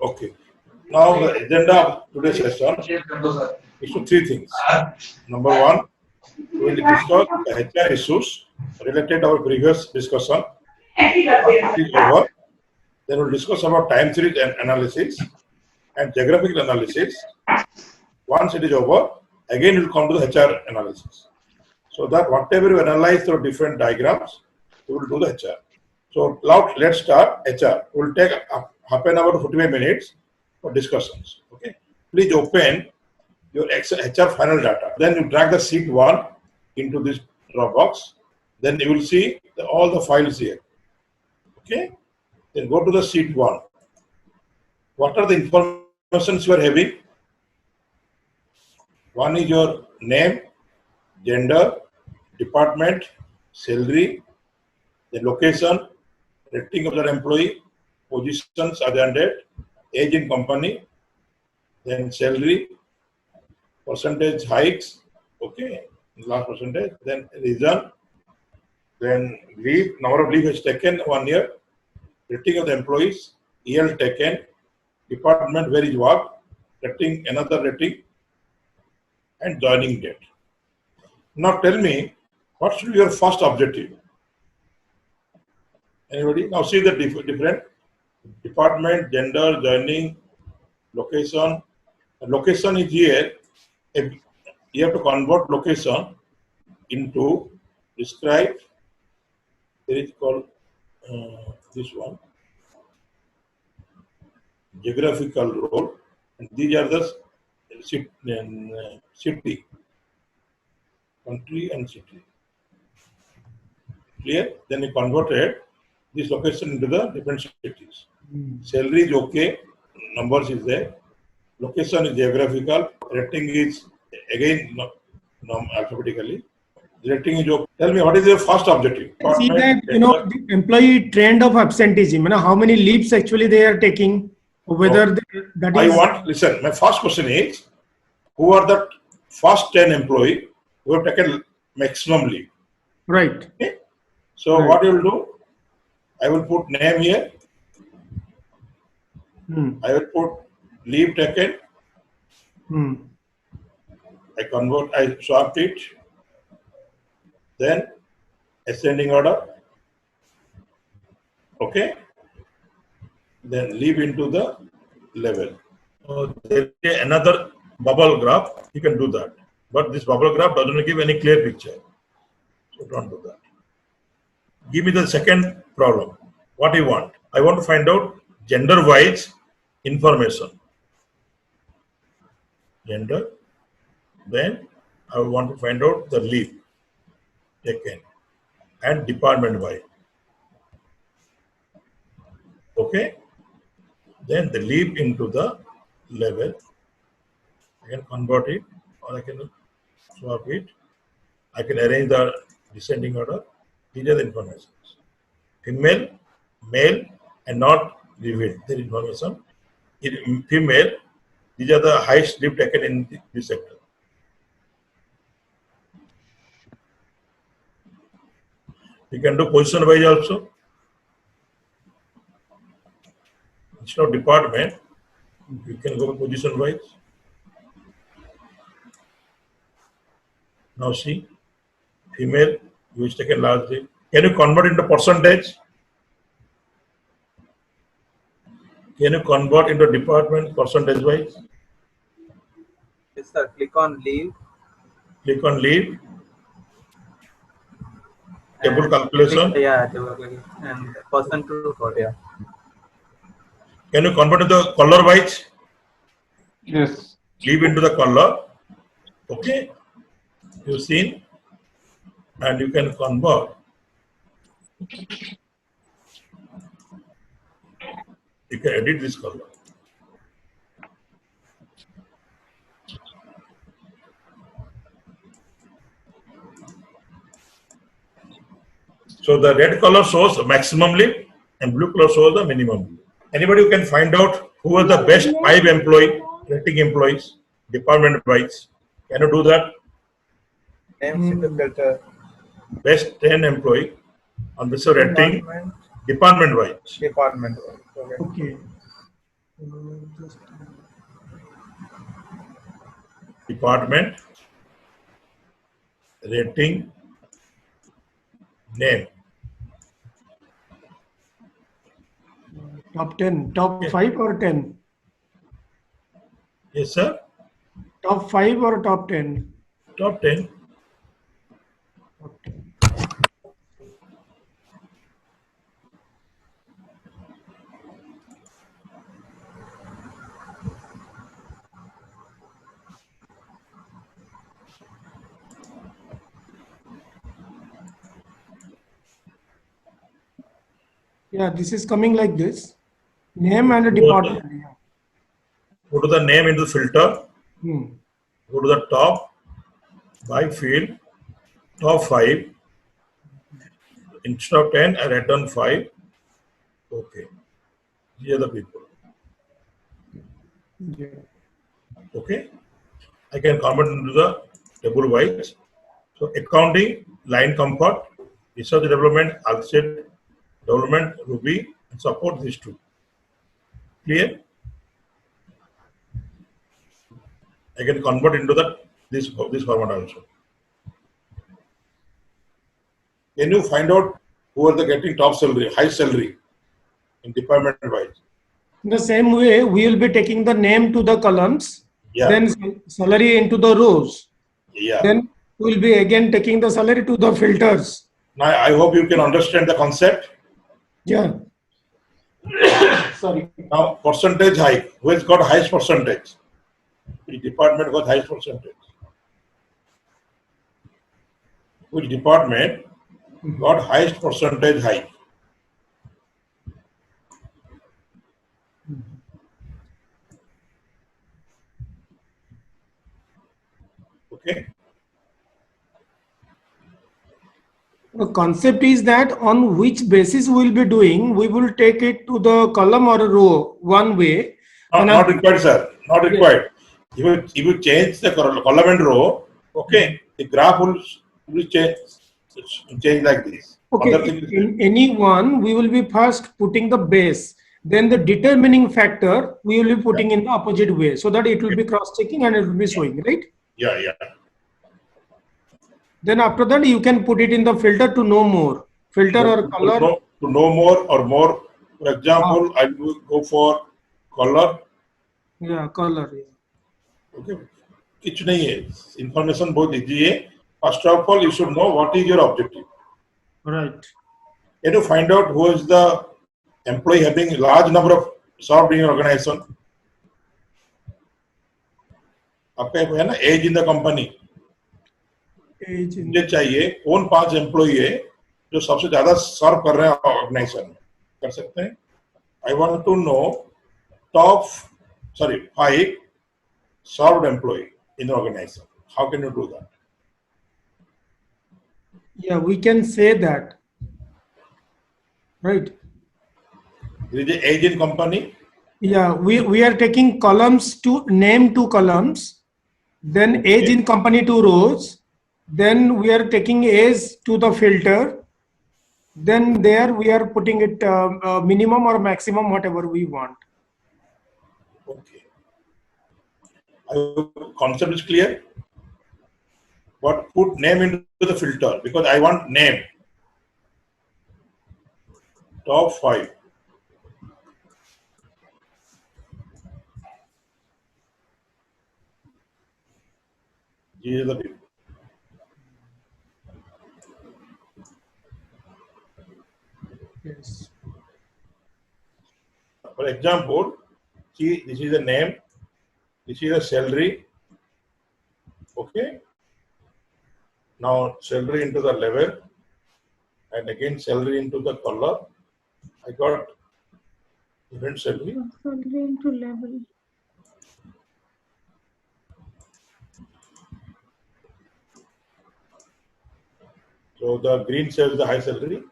Okay. Now the agenda of today's session is to three things. Number one, we will discuss the HR issues related to our previous discussion. It is over. Then we'll discuss about time series analysis and geographical analysis. Once it is over, again we'll come to the HR analysis. So that whatever we analyze through different diagrams, we will do the HR. So now let's start HR. We'll take half an hour to 45 minutes for discussions. Okay. Please open your HR final data. Then you drag the sheet 1 into this Dropbox. Then you will see all the files here. Okay. Then go to the sheet 1. What are the informations you are having? One is your name, gender, department, salary, the location, rating of the employee, positions addended, age in company, then salary, percentage hikes, okay, last percentage, then reason, then leave, number of leave is taken 1 year, rating of the employees, EL taken, department where is work, rating, another rating, and joining date. Now tell me, what should be your first objective? Anybody? Now see the different department, gender, joining, location. Location is here. You have to convert location into describe. There is called this one geographical role, and these are the city, country, and city. Clear? Then you converted this location into the different cities. Salary is okay, numbers is there. Location is geographical. Rating is again alphabetically. Rating is okay. Tell me, what is your first objective? See that, the employee trend of absenteeism, how many leaves actually they are taking, whether that is... Listen, my first question is, who are the first 10 employees who have taken maximum leave? Right. Okay? So what you will do? I will put name here. I will put leave taken. I swap it. Then ascending order. Okay. Then leave into the level. There is another bubble graph. You can do that. But this bubble graph doesn't give any clear picture. So don't do that. Give me the second problem. What do you want? I want to find out gender-wise information. Gender. Then I want to find out the leave taken and department-wise. Okay. Then the leave into the level. I can convert it, or I can swap it. I can arrange the descending order. These are the information. Female, male, and not revealed. The information. In female, these are the highest leave taken in this sector. You can do position wise also. Instead of department, you can go position wise. Now see, female, who is taken largely. Can you convert into percentage? Can you convert into department percentage wise? Yes, sir. Click on leave. Click on leave. Table calculation. Table and percent to code. Yeah. Can you convert to the color wise? Yes. Leave into the color. Okay. You've seen, and you can convert. You can edit this color. So the red color shows the maximum leave and blue color shows the minimum leave. Anybody who can find out who are the best 5 rating employees, department wise. Can you do that? Name filter. Best 10 employee on this rating, department wise. Department. Okay. Just Department, rating, name. top 10, top 5 or 10? Yes, sir. Top 5 or top 10? Top 10. Top 10. Yeah, this is coming like this. Name and a department. Yeah. Go to the name into the filter. Hmm. Go to the top, by field, top 5. Instead of 10, I write down 5. Okay. These are the people. Yeah. Okay. I can convert into the table wise. So accounting, line comfort, research development, Alsted development, Ruby, and support these two. Clear? I can convert into this format also. Can you find out who are the getting top salary, high salary in department wise? In the same way, we will be taking the name to the columns, Yeah. then salary into the rows. Yeah. Then we will be again taking the salary to the filters. Now I hope you can understand the concept. Yeah. Sorry. Now percentage hike. Who has got highest percentage? Which department got highest percentage? Which department got highest percentage hike? Okay. The concept is that on which basis we will be doing, we will take it to the column or a row one way. Not required, sir. Not required. If you change the column and row, okay, the graph will change like this. Okay, in any one, we will be first putting the base. Then the determining factor, we will be putting in the opposite way so that it will be cross-checking and it will be showing, right? Yeah, yeah. Then after that, you can put it in the filter to know more. Filter or color. To know more or more. For example, I will go for color. Yeah, color. Yeah. Okay. कुछ नहीं है. Information बहुत easy है. First of all, you should know what is your objective. Right. Can you find out who is the employee having a large number of served in your organization? आपका है ना age in the company. मुझे चाहिए कौन 5 employee है जो सबसे ज्यादा सर्व कर रहे हैं ऑर्गेनाइजेशन में. कर सकते हैं. I want to know top 5 served employee in the organization. How can you do that? Yeah, we can say that. Right. There is a age in company. Yeah, we are taking columns to name to columns, then age in company to rows, then we are taking age to the filter, then there we are putting it minimum or maximum, whatever we want. Okay. Concept is clear. But put name into the filter because I want name. Top 5. These are the people. Yes. For example, see, this is the name, this is the salary. Okay. Now salary into the level, and again salary into the color. I got different salary. Salary into level. So the green says the high salary.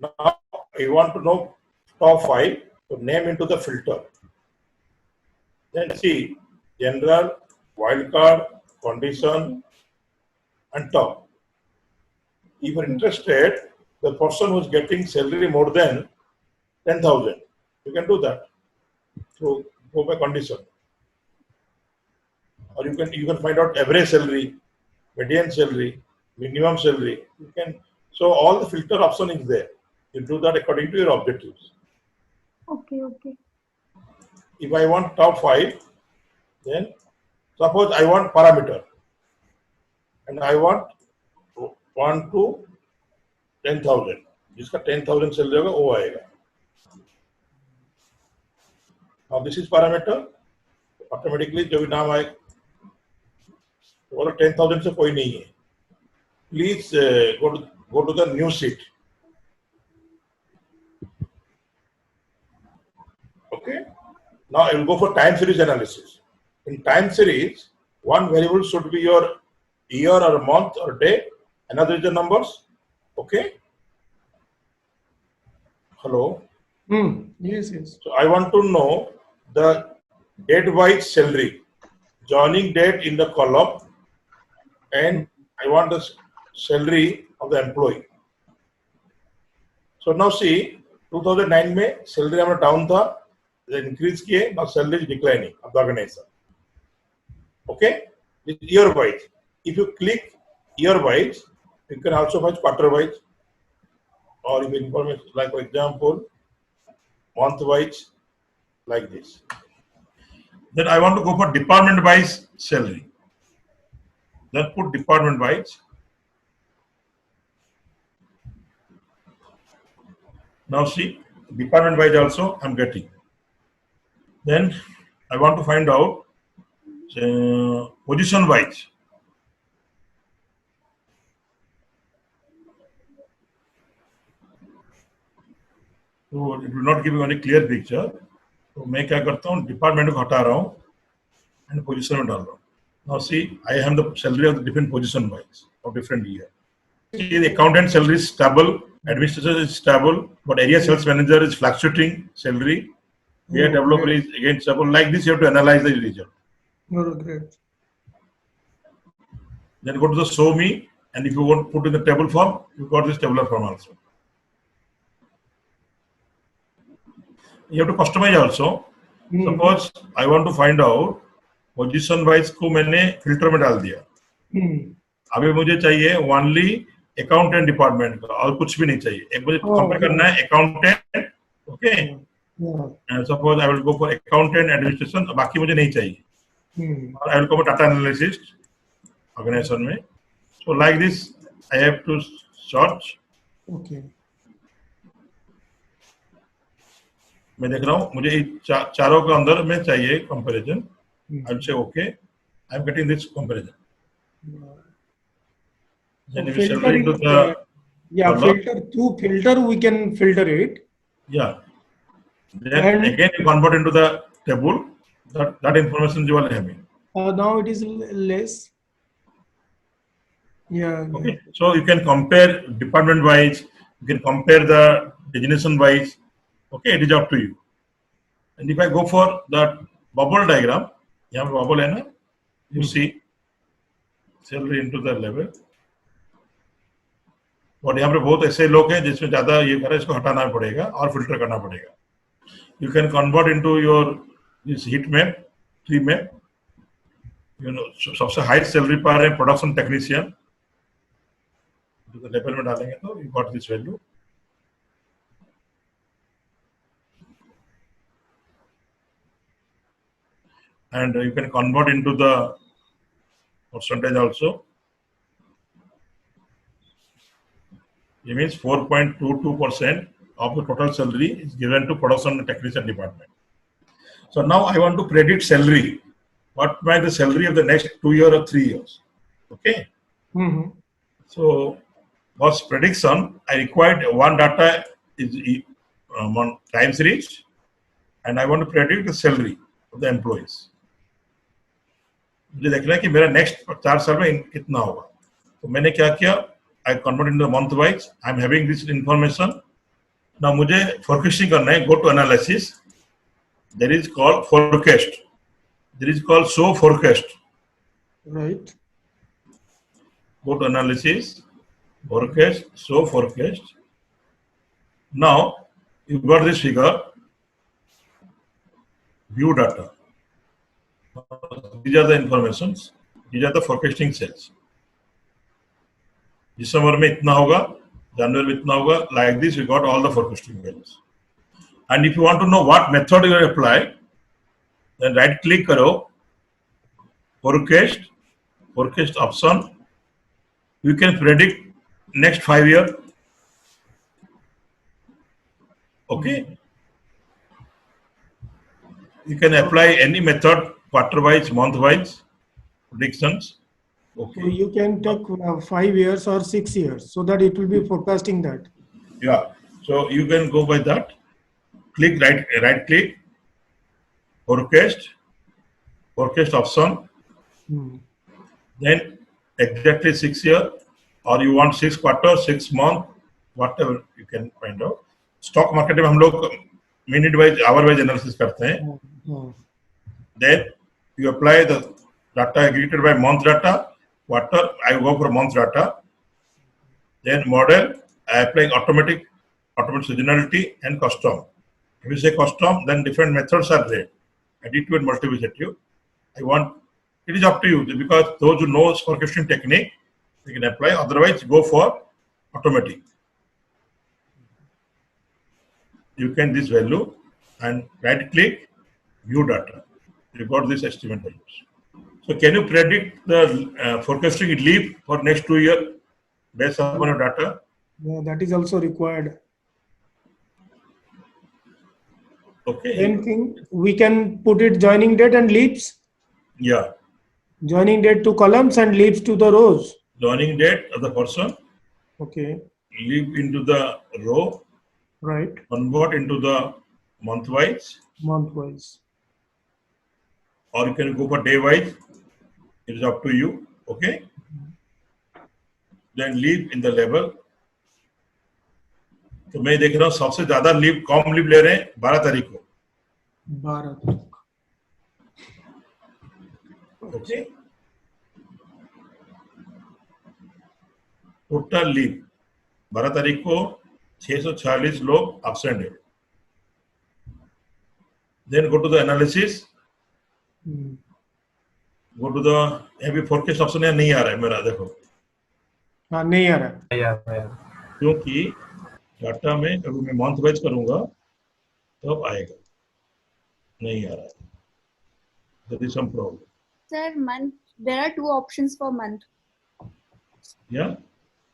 Now I want to know top 5. So name into the filter. Then see general, wildcard, condition, and top. If you are interested, the person who is getting salary more than 10,000, you can do that. So go by condition. Or you can find out average salary, median salary, minimum salary. You can, so all the filter option is there. You do that according to your objectives. Okay, okay. If I want top 5, then suppose I want parameter and I want 1 to 10,000. जिसका 10,000 salary होगा वो आएगा. Now this is parameter. Automatically जो भी नाम आए वो 10,000 से कोई नहीं है. Please go to the new sheet. Okay. Now I will go for time series analysis. In time series, one variable should be your year or month or day. Another is the numbers. Okay. Hello. Yes, yes. So I want to know the date-wise salary, joining date in the column, and I want the salary of the employee. So now see, 2009 में salary हमारा down था, increase किए, now salary is declining of the organization. Okay, year-wise. If you click year-wise, you can also find quarter-wise, or if information like for example, month-wise, like this. Then I want to go for department-wise salary. Then put department-wise. Now see, department-wise also I'm getting. Then I want to find out position-wise. So it will not give you any clear picture. तो मैं क्या करता हूँ department को हटा रहा हूँ and position में डाल रहा हूँ. Now see, I have the salary of the different position wise of different year. See, the accountant salary is stable, administrator is stable, but area sales manager is fluctuating salary. BI developer is again stable. Like this, you have to analyze the result. Oh, great. Then go to the show me, and if you want to put in the table form, you got this tabular form also. You have to customize also. Suppose I want to find out position wise को मैंने filter में डाल दिया. अभी मुझे चाहिए only accountant department का और कुछ भी नहीं चाहिए. एक मुझे कंपेयर करना है accountant. Okay, suppose I will go for accountant administration. बाकी मुझे नहीं चाहिए. और I will go for data analysis organization में. So like this I have to search. Okay. मैं देख रहा हूँ मुझे चारों के अंदर में चाहिए comparison. I will say okay. I am getting this comparison. Then if you filter into the filter through filter we can filter it. Yeah. Then again you convert into the table. That information you are having. Now it is less. Yeah. Okay. So you can compare department wise. You can compare the designation wise. Okay, it is up to you. And if I go for the bubble diagram. यहाँ पे bubble है ना, you see salary into the level. और यहाँ पे बहुत ऐसे लोग हैं जिसमें ज्यादा ये करे, इसको हटाना पड़ेगा और फिल्टर करना पड़ेगा. You can convert into your this heat map, tree map. You know, सबसे हाई सैलरी पा रहे हैं प्रोडक्शन टेक्नीशियन. तो लेवल में डालेंगे तो you got this value. And you can convert into the percentage also. It means 4.22% of the total salary is given to production and technician department. So now I want to predict salary. What might the salary of the next 2 years or 3 years? Okay. So for prediction, I required one data is one time series, and I want to predict the salary of the employees. मुझे देखना है कि मेरा next 4 साल में कितना होगा. तो मैंने क्या किया, I convert in the month wise. I am having this information. Now मुझे फोरकास्टिंग करना है. Go to analysis. There is called forecast. There is called show forecast. Right. Go to analysis, forecast, show forecast. Now you got this figure. view data. These are the informations. These are the forecasting cells. December में इतना होगा, January में इतना होगा. Like this, we got all the forecasting values. And if you want to know what method you apply, then right click करो, forecast option. You can predict next 5 years. Okay. You can apply any method, quarter wise, month wise, predictions. So Okay. you can take 5 years or 6 years so that it will be forecasting that. Yeah. So you can go by that. Click right click, forecast option. Hmm. Then exactly 6 year, or you want 6 quarter, 6 month, whatever you can find out. Stock market में हम लोग minute wise, hour wise analysis करते हैं. Hmm. Then you apply the data aggregated by month data, quarter, I go for month data. Then model, I apply automatic seasonality and custom. If you say custom, then different methods are there. Additive and multiplicative. It is up to you, because those who know forecasting technique, they can apply. Otherwise, go for automatic. You can this value and right click, view data. You got this estimate values. So can you predict the forecasting leap for next 2 years based upon your data? Yeah, that is also required. Okay. Same thing, we can put it joining date and leaps. Yeah. Joining date to columns and leaps to the rows. Joining date of the person, Okay, leap into the row, right. convert into the month wise, Month wise. or you can go for day wise. It is up to you. Okay. Then leap in the level. तो मैं देख रहा हूँ सबसे ज्यादा leap कम leap ले रहे हैं 12 तारीख को. 12 तक. ओके. टोटल लीप 12 तारीख को 646 लोग absent है. Then go to the analysis. Hmm. Go to the अभी forecast option है नहीं आ रहा है मेरा देखो. हाँ नहीं आ रहा. Yeah. क्योंकि डाटा में अभी मैं मंथ वाइज करूंगा तब आएगा, नहीं आ रहा है. There is some problem. Sir, month. There are 2 options for month. Yeah.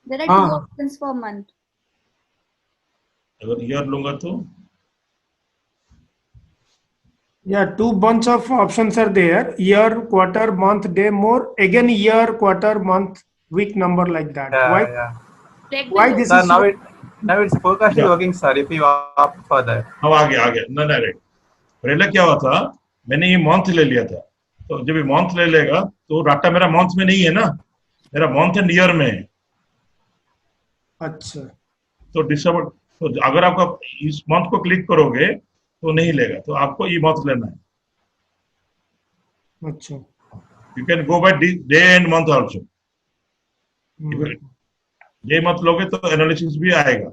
There are 2 Ah. options for month. अगर ईयर लूंगा तो Yeah, 2 bunch of options are there. Year, quarter, month, day, more. Again, year, quarter, month, week number like that. Yeah. Check Why the this Sir, is now it's forecast is Yeah. working, sir. If you opt for that. हम आ गया ना right. पहले क्या हुआ था, मैंने ये month ले लिया था, तो जब ये मंथ ले लेगा तो डाटा मेरा मंथ में नहीं है ना, मेरा मंथ एंड ईयर में है. अच्छा. तो डिसेंबर, तो अगर आप इस मंथ को क्लिक करोगे तो नहीं लेगा, तो आपको ये मंथ लेना है. अच्छा. You can go by day and month also. Hmm. Day month लोगे तो एनालिसिस भी आएगा,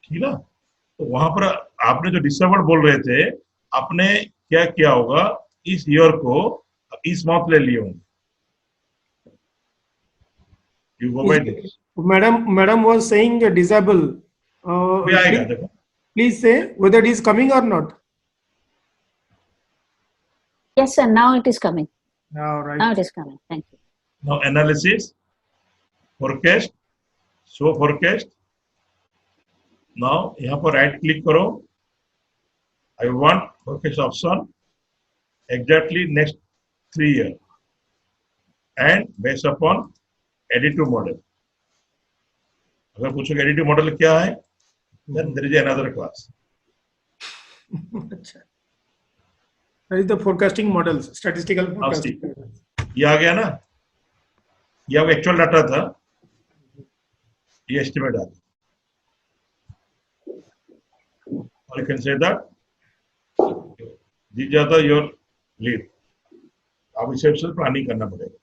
ठीक ना. तो वहां पर आपने जो डिसेंबर बोल रहे थे, आपने क्या किया होगा, इस ईयर को इस मंथ ले लिए होंगे. You go by this. Madam was saying disable. भी आएगा देखो. Please say whether it is coming or not. Yes, sir. Now it is coming. All right. Now it is coming. Thank you. Now analysis, forecast, show forecast. Now यहाँ पर right click करो. I want forecast option exactly next 3 years and based upon additive model. अगर पूछोगे additive model क्या है, then there is another class. अच्छा. That is the forecasting models, statistical Now see, forecasting models. ये आ गया ना, ये अब एक्चुअल डाटा था, ये एस्टिमेट आ गया. Or you can say that these are the your lead. अब इसे प्लानिंग करना पड़ेगा.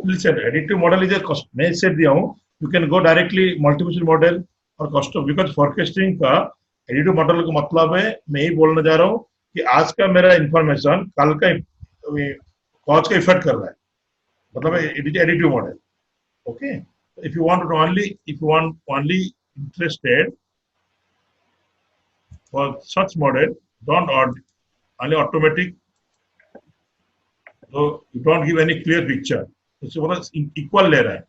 Listen, additive model is a cost. मैं इसे दिया हूँ. You can go directly multiple model, और कॉस्ट ऑफ, बिकॉज फोरकास्टिंग का एडिटिव मॉडल का मतलब है, मैं यही बोलने जा रहा हूँ कि आज का मेरा इंफॉर्मेशन कल का कॉज का इफेक्ट कर रहा है, मतलब it is additive model. Okay, if you want only interested for such model, don't only automatic, so you don't give any clear picture. इससे बोला इक्वल ले रहा है,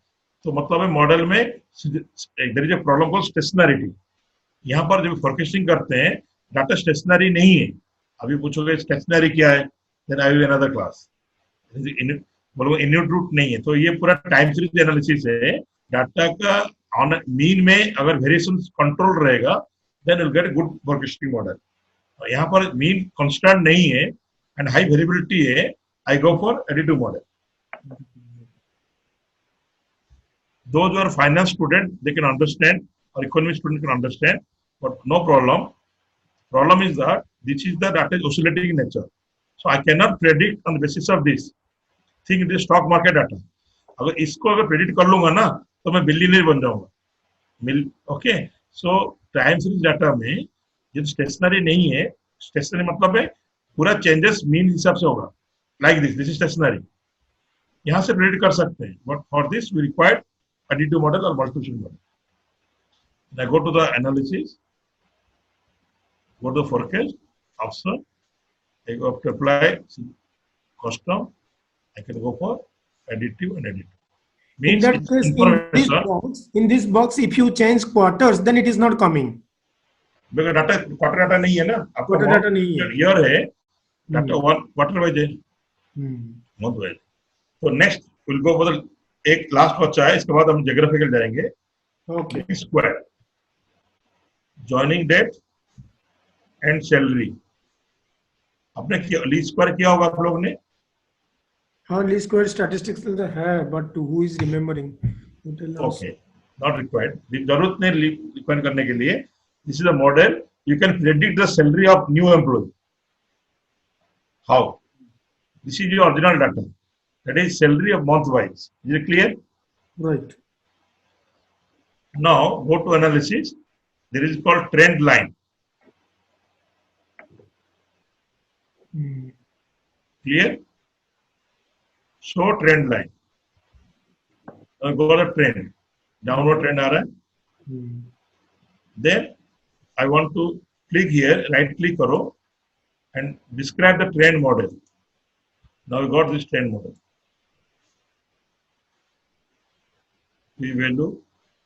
तो मतलब है मॉडल में there is a problem called stationarity. यहाँ पर जब फोरकास्टिंग करते हैं डाटा स्टेशनरी नहीं है. अभी पूछोगे स्टेशनरी क्या है, then I will another class. बोलो इन्यूट रूट नहीं है. तो ये पूरा टाइम सीरीज एनालिसिस है. डाटा का ऑन मीन में अगर वेरिएशन कंट्रोल रहेगा, then will get good forecasting model. यहाँ पर मीन कांस्टेंट नहीं है एंड हाई वेरिएबिलिटी है, I go for additive model. Those who are finance student, they can understand, or economics student can understand, but no problem. Problem is that this is the data is oscillating in nature, so I cannot predict on the basis of this. Think it is stock market data. अगर इसको अगर predict कर लूंगा ना, तो मैं billionaire बन जाऊंगा. ओके, सो टाइम सीरीज डाटा में जब स्टेशनरी नहीं है, स्टेशनरी मतलब है पूरा चेंजेस मीन हिसाब से होगा. Like this is stationary. यहाँ से प्रेडिक्ट कर सकते हैं, but for this we required additive model or multiplication model. Now go to the analysis, go to the forecast option, I go to apply custom, I can go for additive and additive. In Means that it's case, information. in this box, if you change quarters, then it is not coming. Because data quarter data नहीं है ना, आपका Quarter data नहीं है. year है, data one quarter wise है, month wise. So next we'll go for the एक last बच्चा है, इसके बाद हम ज्योग्राफिकल जाएंगे. Okay. Square, joining date and salary. आपने लीस्ट स्क्वायर किया होगा आप लोगों ने. हाँ, least square statistics तो है, but who is remembering? You tell us. Okay, not required. जरूरत नहीं रिक्वायर करने के लिए. This is a model, you can predict the salary of new employ. How? This is your original data, that is salary of month wise. Is it clear? Right. Now go to analysis. There is called trend line. Clear? Show trend line. Go to trend. Downward trend आ रहा है. Then I want to click here. Right click करो and describe the trend model. Now we got this trend model. P value,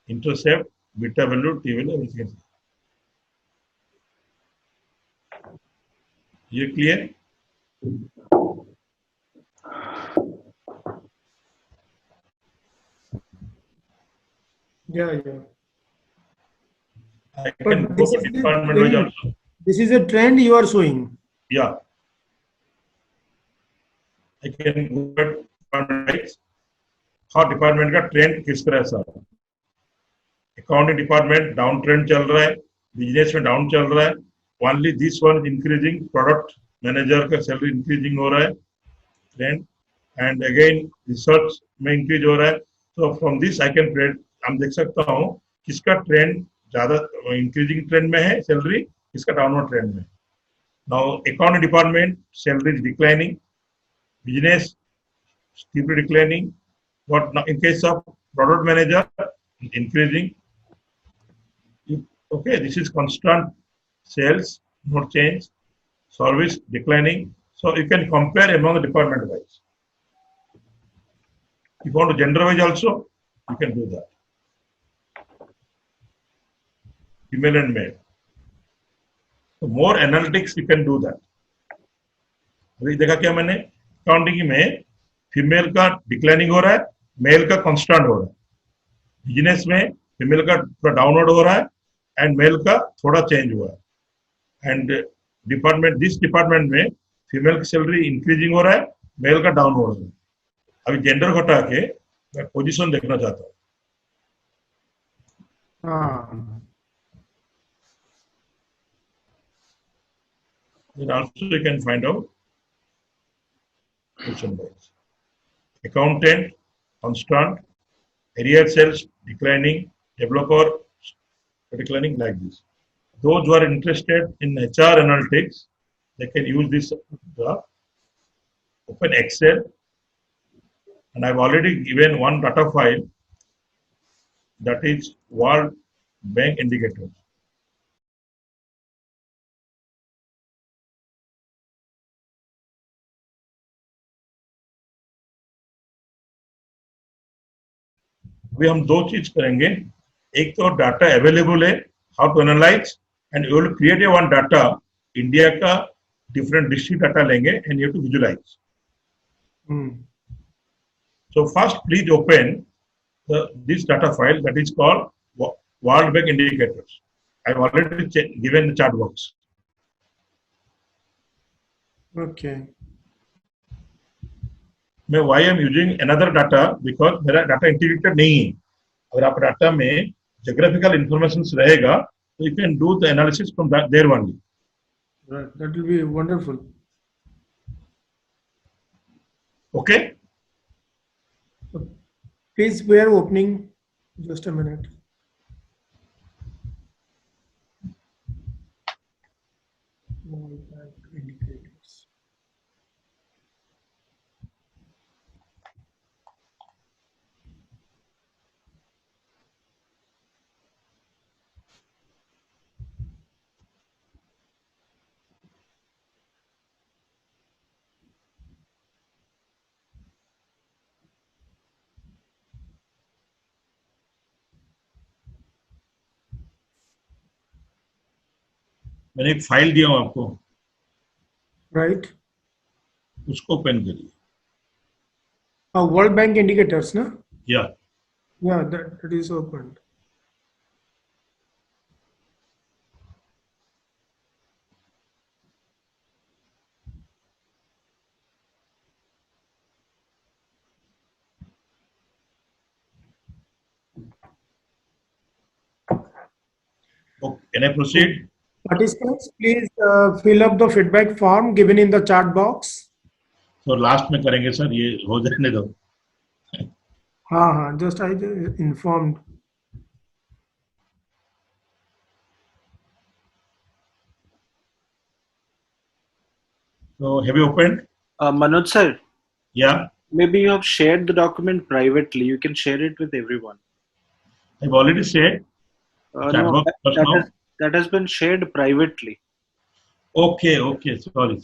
intercept, beta value, T value, everything. ये clear? Yeah. I can go for department wise also. This is a trend you are showing. Yeah. I can go for department wise. Her department का trend किस तरह से. Accounting department down trend चल रहा है, business में down चल रहा है. Only this one is increasing. Product manager का सैलरी इंक्रीजिंग हो रहा है ट्रेंड, एंड अगेन रिसर्च में इंक्रीज हो रहा है. तो from this I can trade, हम देख सकता हूँ किसका ट्रेंड ज्यादा इंक्रीजिंग ट्रेंड में है सैलरी, किसका डाउनवर्ड ट्रेंड में. Now accounting department salary is declining, business steeply declining. But now in case of product manager, increasing. Okay, this is constant sales, not change. Service declining. So you can compare among the department wise. If you want to gender wise also, you can do that. Female and male. So more analytics you can do that. अभी देखा क्या मैंने, accounting में female का declining हो रहा है, mail का कांस्टेंट हो रहा है. बिजनेस में फीमेल का थोड़ा डाउनवर्ड हो रहा है एंड मेल का थोड़ा चेंज हुआ है. एंड डिपार्टमेंट, दिस डिपार्टमेंट में फीमेल की सैलरी इंक्रीजिंग हो रहा है, मेल का डाउनवर्ड हो रहा है. अभी जेंडर घटा के मैं पोजीशन देखना चाहता हूँ. Then also you can find out position wise. Accountant constant, area sales declining, developer declining like this. Those who are interested in HR analytics, they can use this open Excel, and I've already given one data file, that is World Bank indicators. अभी हम दो चीज करेंगे, एक तो data available है, how to analyse, and you will create a one data, India का different district data लेंगे and you to visualise. So first please open this data file that is called World Bank indicators. I've already given the chart box. Okay. मैं why I'm using another data, because मेरा data integrated नहीं है. अगर आप data में geographical information रहेगा, so you can do the analysis from there only. Right. That will be wonderful. Okay. Please, we are opening. Just a minute. World Bank indicators. मैंने एक file दिया हूं आपको, Right. उसको ओपन करिए. World Bank indicators, na? Yeah. Yeah, that is opened. Okay. Can I proceed? Participants, please fill up the feedback form given in the chat box. तो last में करेंगे सर, ये हो जाने दो. हाँ, just I informed. So have you opened? Manoj sir, Yeah. maybe you have shared the document privately. You can share it with everyone. I've already said. Chat No, box just now? that has been shared privately. Okay. Sorry.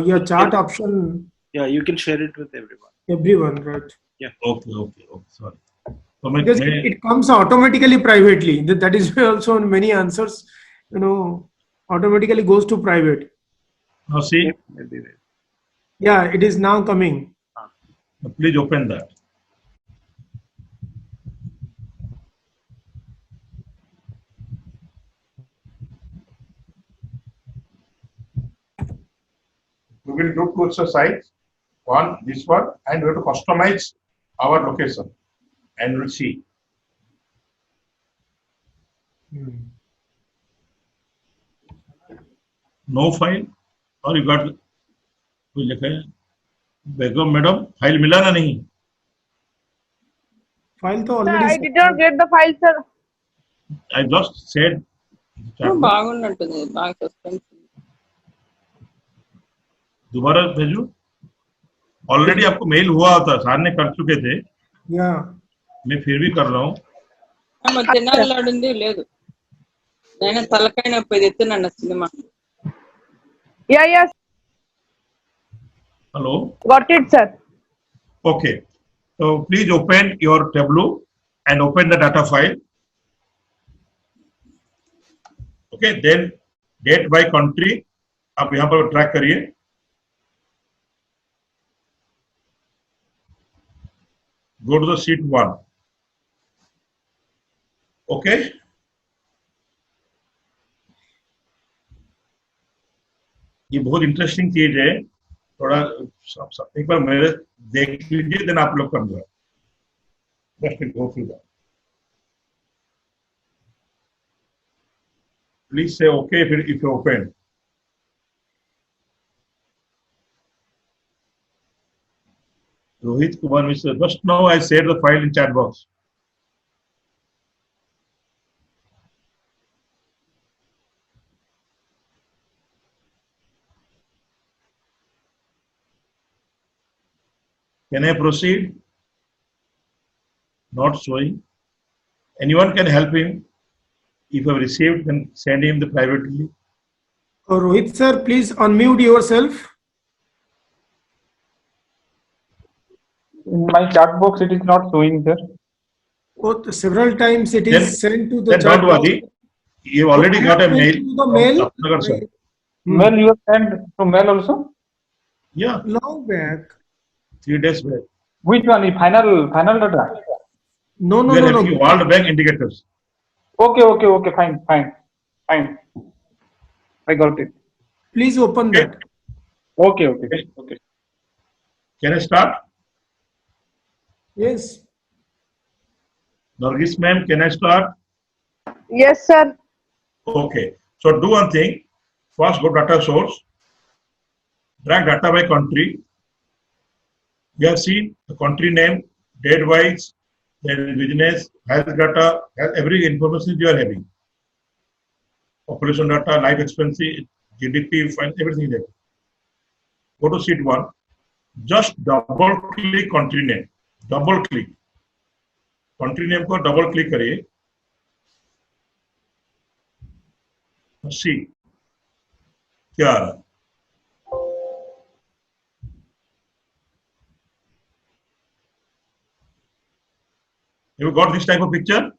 Your chart option, Yeah, you can share it with everyone. everyone, right? Okay. Sorry. So Because it comes automatically privately. That is why also in many answers, automatically goes to private. now see, Maybe. Yeah, it is now coming. please open that. We will do two exercises. One, this one, and we have to customize our location, and we'll see. No file, or you got कोई लिखा है बेगम madam, file मिला ना नहीं? File to Sir, already. I did not get the file, sir. I just said. బాగున్నట్టుంది బాగా suspense दोबारा भेजू? ऑलरेडी आपको मेल हुआ था, सार ने कर चुके थे. Yeah. मैं फिर भी कर रहा हूँ. తినాలాడింది లేదు నేను తలకాయ నొప్పి ఎత్తునన్న cinema yes Hello. got it sir. Okay. So please open your Tableau and open the data file. Okay. Then date by country आप यहाँ पर ट्रैक करिए. Go to the sheet 1. Okay. ये बहुत इंटरेस्टिंग चीज है, थोड़ा एक बार मेरे देख लीजिए, देन आप लोग कर दो. Just go through that. Please say okay if you open. Rohit Kumar Mishra, just now I shared the file in chat box. Can I proceed? Not showing. Anyone can help him. If you have received, then send him the privately. Rohit sir, please unmute yourself. In my chat box, it is not showing, sir. Oh, several times it Then- is sent to the Then chat don't box. worry. You have already I got a have mail sent to the from mail. Sapnagar sir. Mail you have sent to mail also? Yeah, Long back. 3 days back. Which one? The final data? No, no, We are no, having no. World Bank indicators. Okay, fine. I got it. Please open Okay. that. Okay. Can I start? Yes. Nargis ma'am, can I start? Yes, sir. Okay. So do one thing. First go data source. Drag data by country. We have seen the country name, date wise, then business, health data, every information you are having. Population data, life expectancy, GDP, everything there. Go to sheet 1. Just double click country name. Double click. Country name को double click करिए. See क्या आ रहा है. Have you got this type of picture?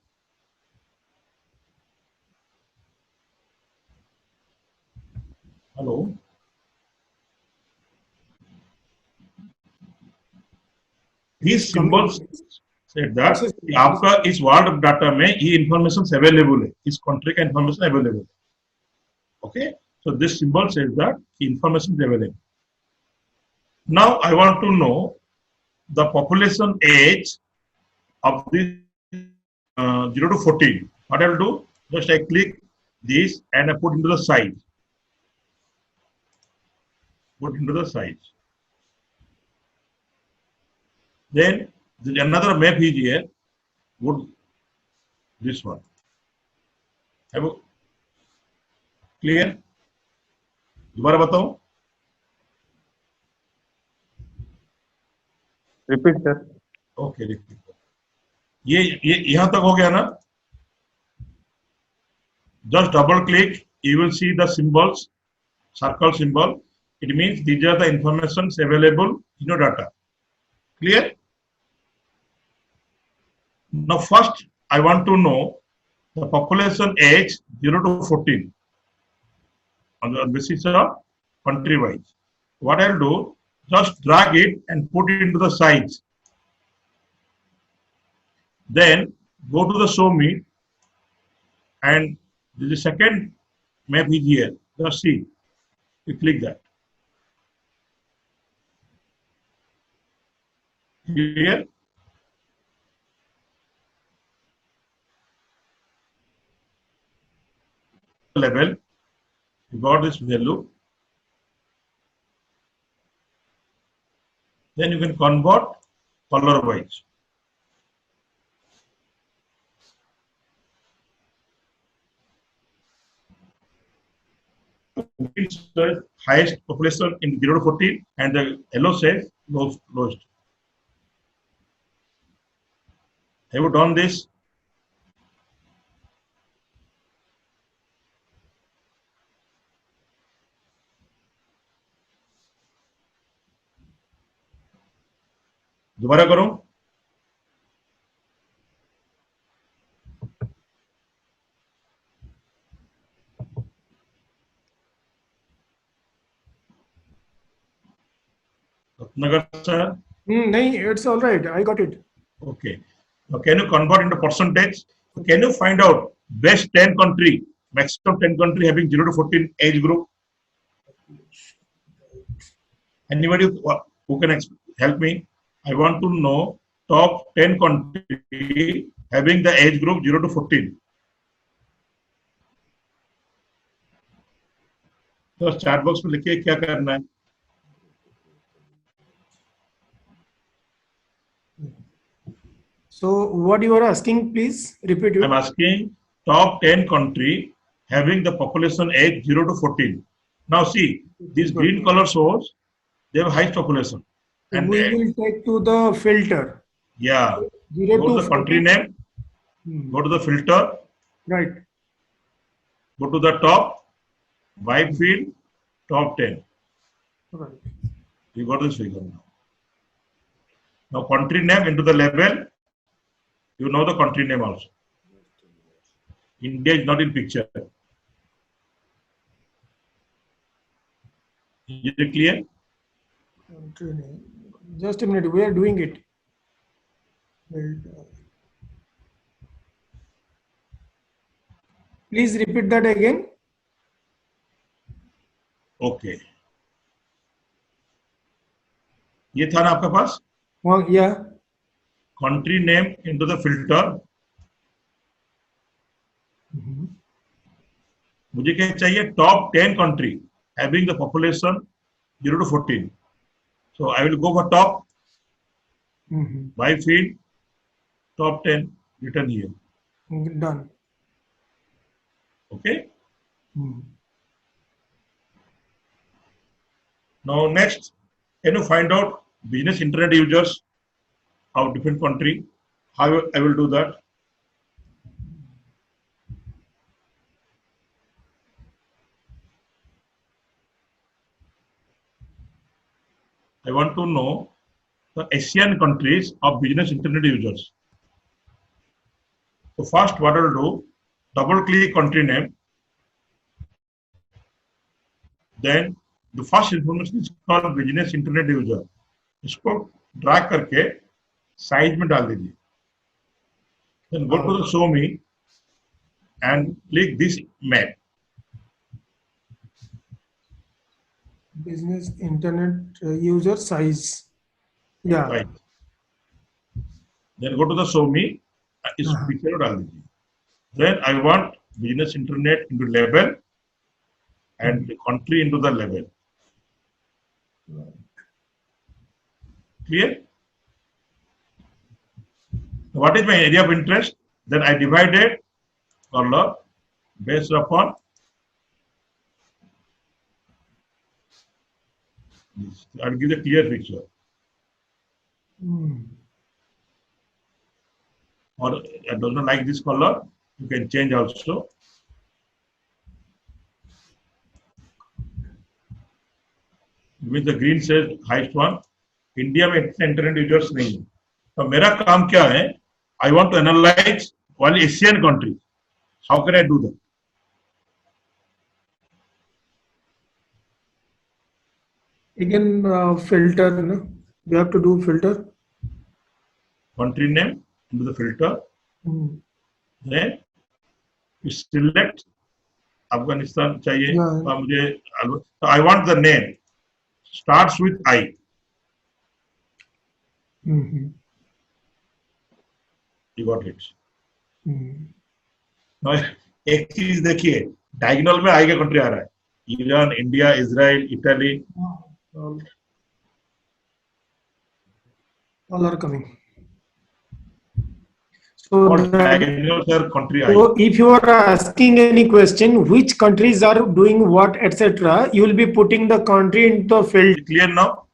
Hello. These symbols said that कि आपका इस world data में ये इंफॉर्मेशन अवेलेबल है, इस कंट्री का इंफॉर्मेशन अवेलेबल है. Okay, so this symbol says that information is available. Now I want to know the population age of this 0 to 14. What I'll do? Just I click this and I put into the size. Put into the size. Then there's another map is here. Would this one? Have you clear? दोबारा बताओ. Repeat, sir. Okay, repeat. ये यहाँ तक हो गया ना? Just double click. You will see the symbols, circle symbol. It means these are the informations available in your data. Clear? Now first I want to know the population age 0 to 14 on the basis of country wise. What I'll do, just drag it and put it into the size. Then go to the show me and the second map is here. Just see. You click that. Here. Level. You got this value. Then you can convert color wise. Says highest population in 0 to 14 and the yellow says lowest. Have you done this? दोबारा करो. Nagar sir. nahin, it's all right. I got it. Okay. Now can you convert into percentage? Can you find out best 10 country, maximum 10 country having 0 to 14 age group? Anybody who can help me? I want to know top 10 country having the age group 0 to 14. तो chat box में लिखिए क्या करना है. So what you are asking, please repeat it. I'm asking top 10 country having the population age 0 to 14. Now see, this green color shows they have highest population. And we will take to the filter. yeah, 0 go to to the country 14. name, go to the filter, Right. go to the top, wipe field, top 10. Right. You got this figure now. Now country name into the label, you know the country name also. India is not in picture. Is it clear? Country name. Just a minute. We are doing it. Filter. Please repeat that again. Okay. ये था ना आपके पास? Yeah. Country name into the filter. मुझे क्या चाहिए? Top 10 country having the population 0 to 14. So I will go for top by field, top 10 written here. Done. Okay. Now next, can you find out business internet users of different country? How I will do that? I want to know the Asian countries of business internet users. So first what I will do, double click country name. Then the first information is called business internet user. इसको drag करके size में डाल दीजिए. Then go to the show me and click this map. Business internet user size. Yeah. Right. Then go to the show me. इस picture को डाल दीजिए. Then I want business internet into label and the country into the label. Clear? What is my area of interest? Then I divided color based upon this. I'll give a clear picture. Or I do not like this color, you can change also. With the green says highest one. India में इतने internet users नहीं है. तो मेरा काम क्या है? I want to analyze all Asian countries. How can I do that? Again, filter. No? We have to do filter. Country name into the filter. Then you select Afghanistan चाहिए. Yeah. मुझे I want the name starts with I. You got it. Now एक चीज देखिए, diagonal में आई का country आ रहा है. Iran, India, Israel, Italy. All are coming. So, और diagonal sir country I. so if you are asking any question, which countries are doing what, etc., you will be putting the country into the field. Clear now?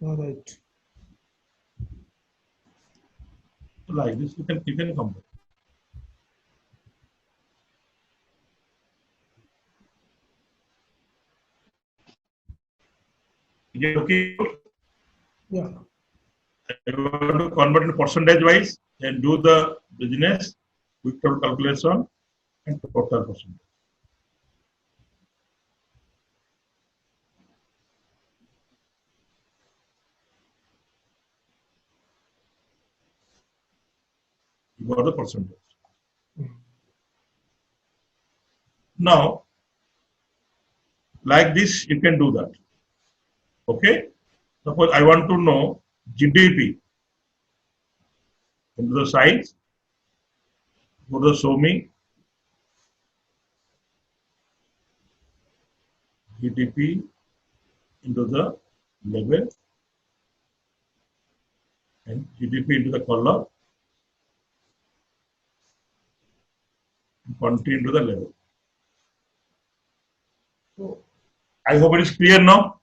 All right. Like this, you can come back. Is it okay? Yeah. I want to convert in percentage wise and do the business with total calculation and total percentage. You got the percentage. Now, like this, you can do that. Okay? Suppose I want to know GDP. Into the size, go to the show me. GDP into the label and GDP into the color. Country into the level. So I hope it is clear now.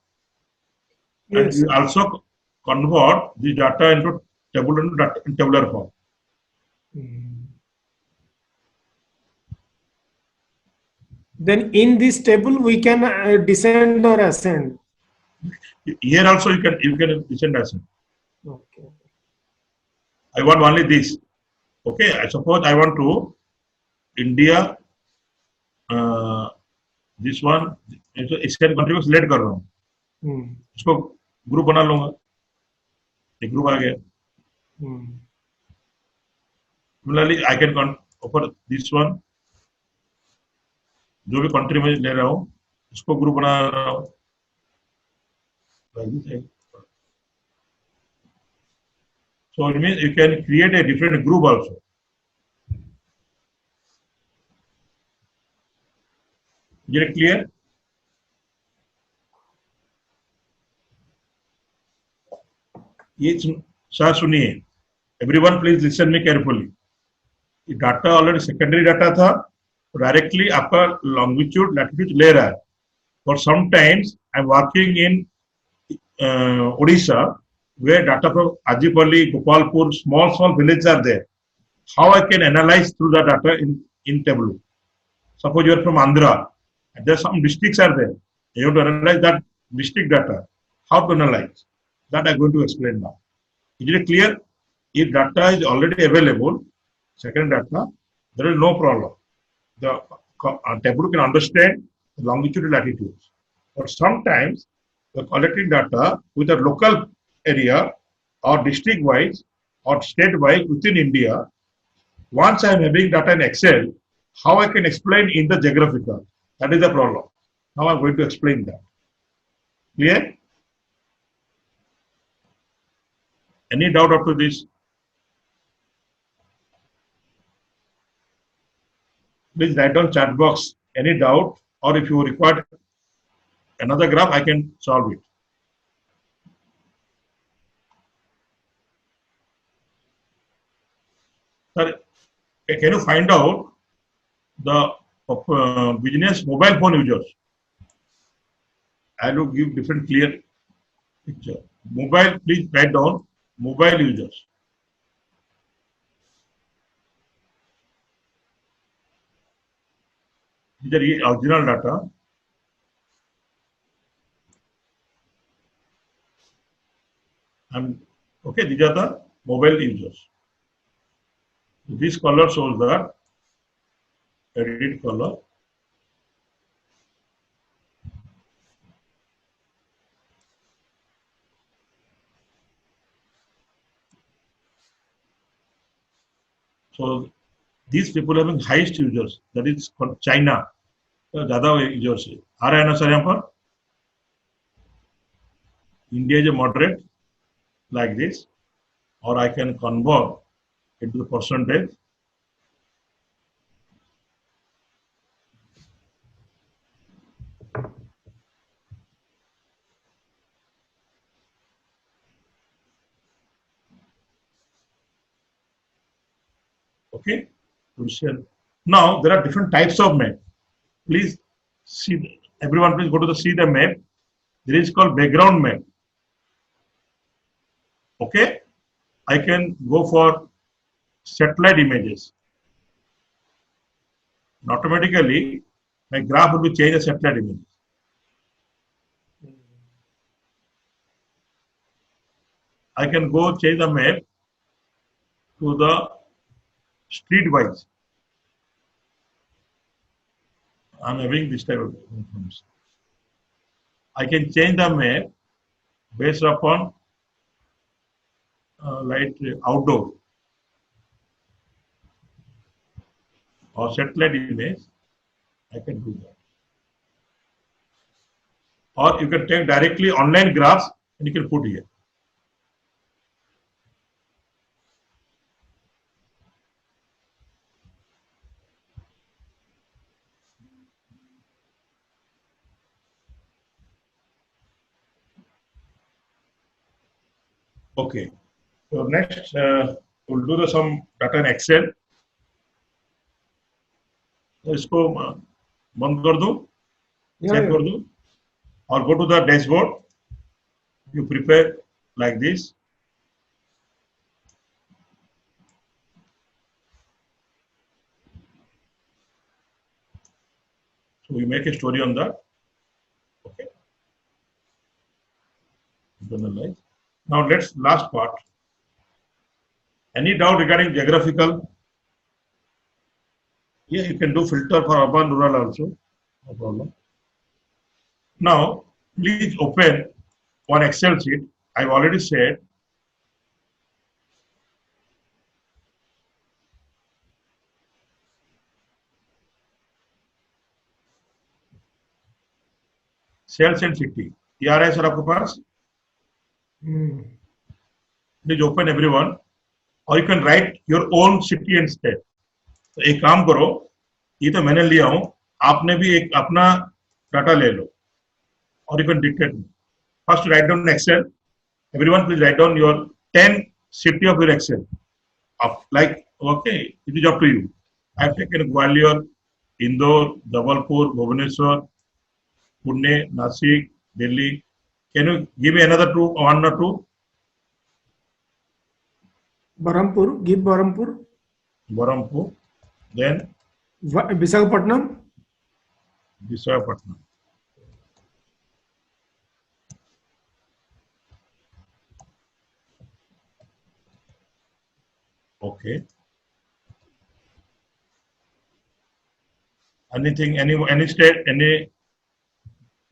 and Yes. you also convert the data into tabular form. Then in this table, we can descend or ascend. Here also you can descend ascend. Okay. I want only this. Okay, I suppose I want to India, this one, Asian country को select कर रहा हूँ, Hmm. उसको group बना लूंगा, एक group आ गया. Similarly, I can offer this one, जो भी कंट्री में ले रहा हूँ, उसको ग्रुप बना रहा हूँ. So it means you can create a different group also. Is it clear? ये सर सुनिए, everyone please listen me carefully. ये डाटा ऑलरेडी सेकेंडरी डाटा था, डायरेक्टली आपका लॉन्गिट्यूड लैटिट्यूड ले रहा है. For sometimes I'm working in Odisha, where data from Ajipalli, Gopalpur, small villages are there. How I can analyze through the data in Tableau? Suppose you are from Andhra, and there some districts are there. You have to analyze that district data. How to analyze? That I'm going to explain now. Is it clear? If data is already available, second data, there is no problem. The Tableau can understand the longitude and latitudes. But sometimes the collecting data with a local area or district wise or state wise within India, once I am having data in Excel, how I can explain in the geographical? That is the problem. Now I'm going to explain that. Clear? Any doubt up to this? Please write down chat box. Any doubt, or if you require another graph, I can solve it. Sir, can you find out the business mobile phone users? I will give different clear picture. Mobile, please write down mobile users. These are the original data. And okay, these are the mobile users. This color shows that edit color. So these people having highest users, that is China. ज़्यादा users आ रहा है ना sir यहाँ पर. India is a moderate like this, or I can convert into the percentage. Okay. Now there are different types of map. Please see, everyone please go to see the map. There is called background map. Okay, I can go for satellite images. And automatically my graph will be changed as satellite images. I can go change the map to the street wise. I'm having this type of information. I can change the map based upon like outdoor or satellite image. I can do that. Or you can take directly online graphs and you can put here. Okay. So next, we'll do some data in Excel. तो इसको बंद कर दूं, save कर दूं, और go to the dashboard. you prepare like this. So we make a story on that. Okay. Now let's last part. Any doubt regarding geographical? Yeah, you can do filter for urban rural also. No problem. Now please open one Excel sheet. I've already said sales and city. ये आ रहा है sir आपके पास? Please open everyone, or you can write your own city and state. तो एक काम करो, ये तो मैंने लिया हूँ, आपने भी एक अपना डाटा ले लो, or you can dictate. First write down Excel. Everyone please write down your 10 city of your Excel. Like, okay, it is up to you. I have taken Gwalior, Indore, Jabalpur, Bhubaneswar, Pune, Nasik, Delhi. Can you give me another two, one or two? Berhampur, give Berhampur. Berhampur. Then Visakhapatnam. Visakhapatnam. Okay. Anything, any state, any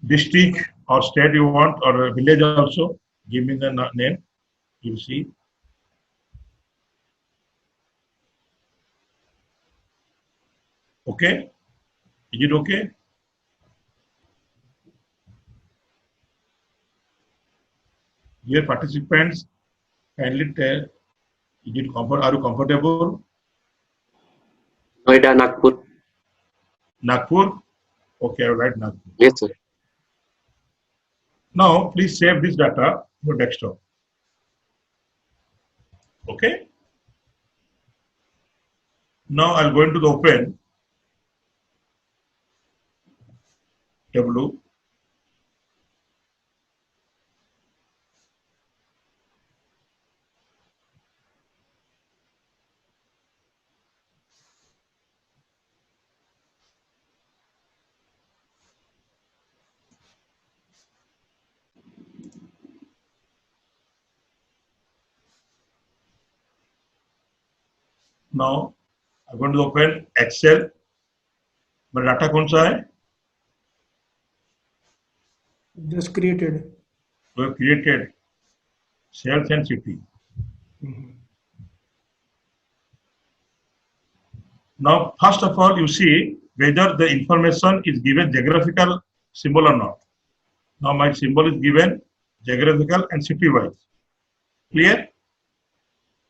district or state you want, or village also, give me the name. You'll see. Okay. Is it okay? Dear participants, kindly tell, are you comfortable? Noida, Nagpur. Nagpur? Okay, I will write Nagpur. Yes, sir. Now, please save this data to your desktop. Okay? Now, I'll go into the open Tableau. Now, I'm going to open Excel. मेरा data कौन सा है? Just created. We have created sales and city. Now, first of all, you see whether the information is given geographical symbol or not. Now, my symbol is given geographical and city wise. Clear?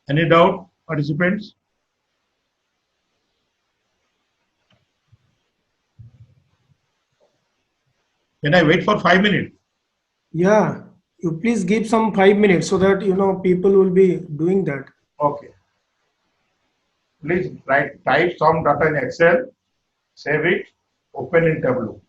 Any doubt, participants? Can I wait for 5 minutes? Yeah, you please give some 5 minutes so that people will be doing that. Okay. Please type some data in Excel, save it, open in Tableau.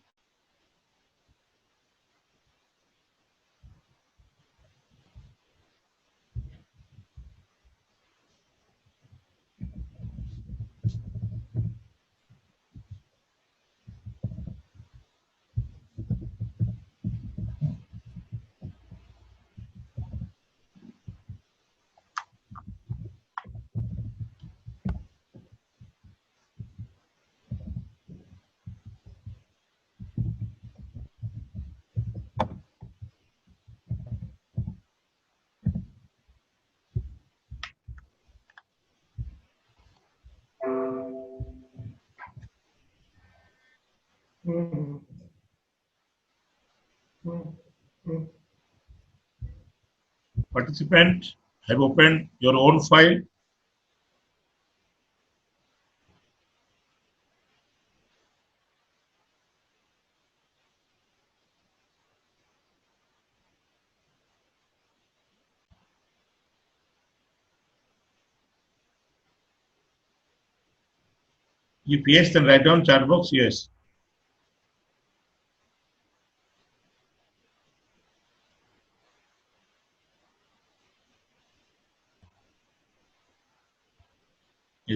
Participant have opened your own file. You paste and write down chat box, yes.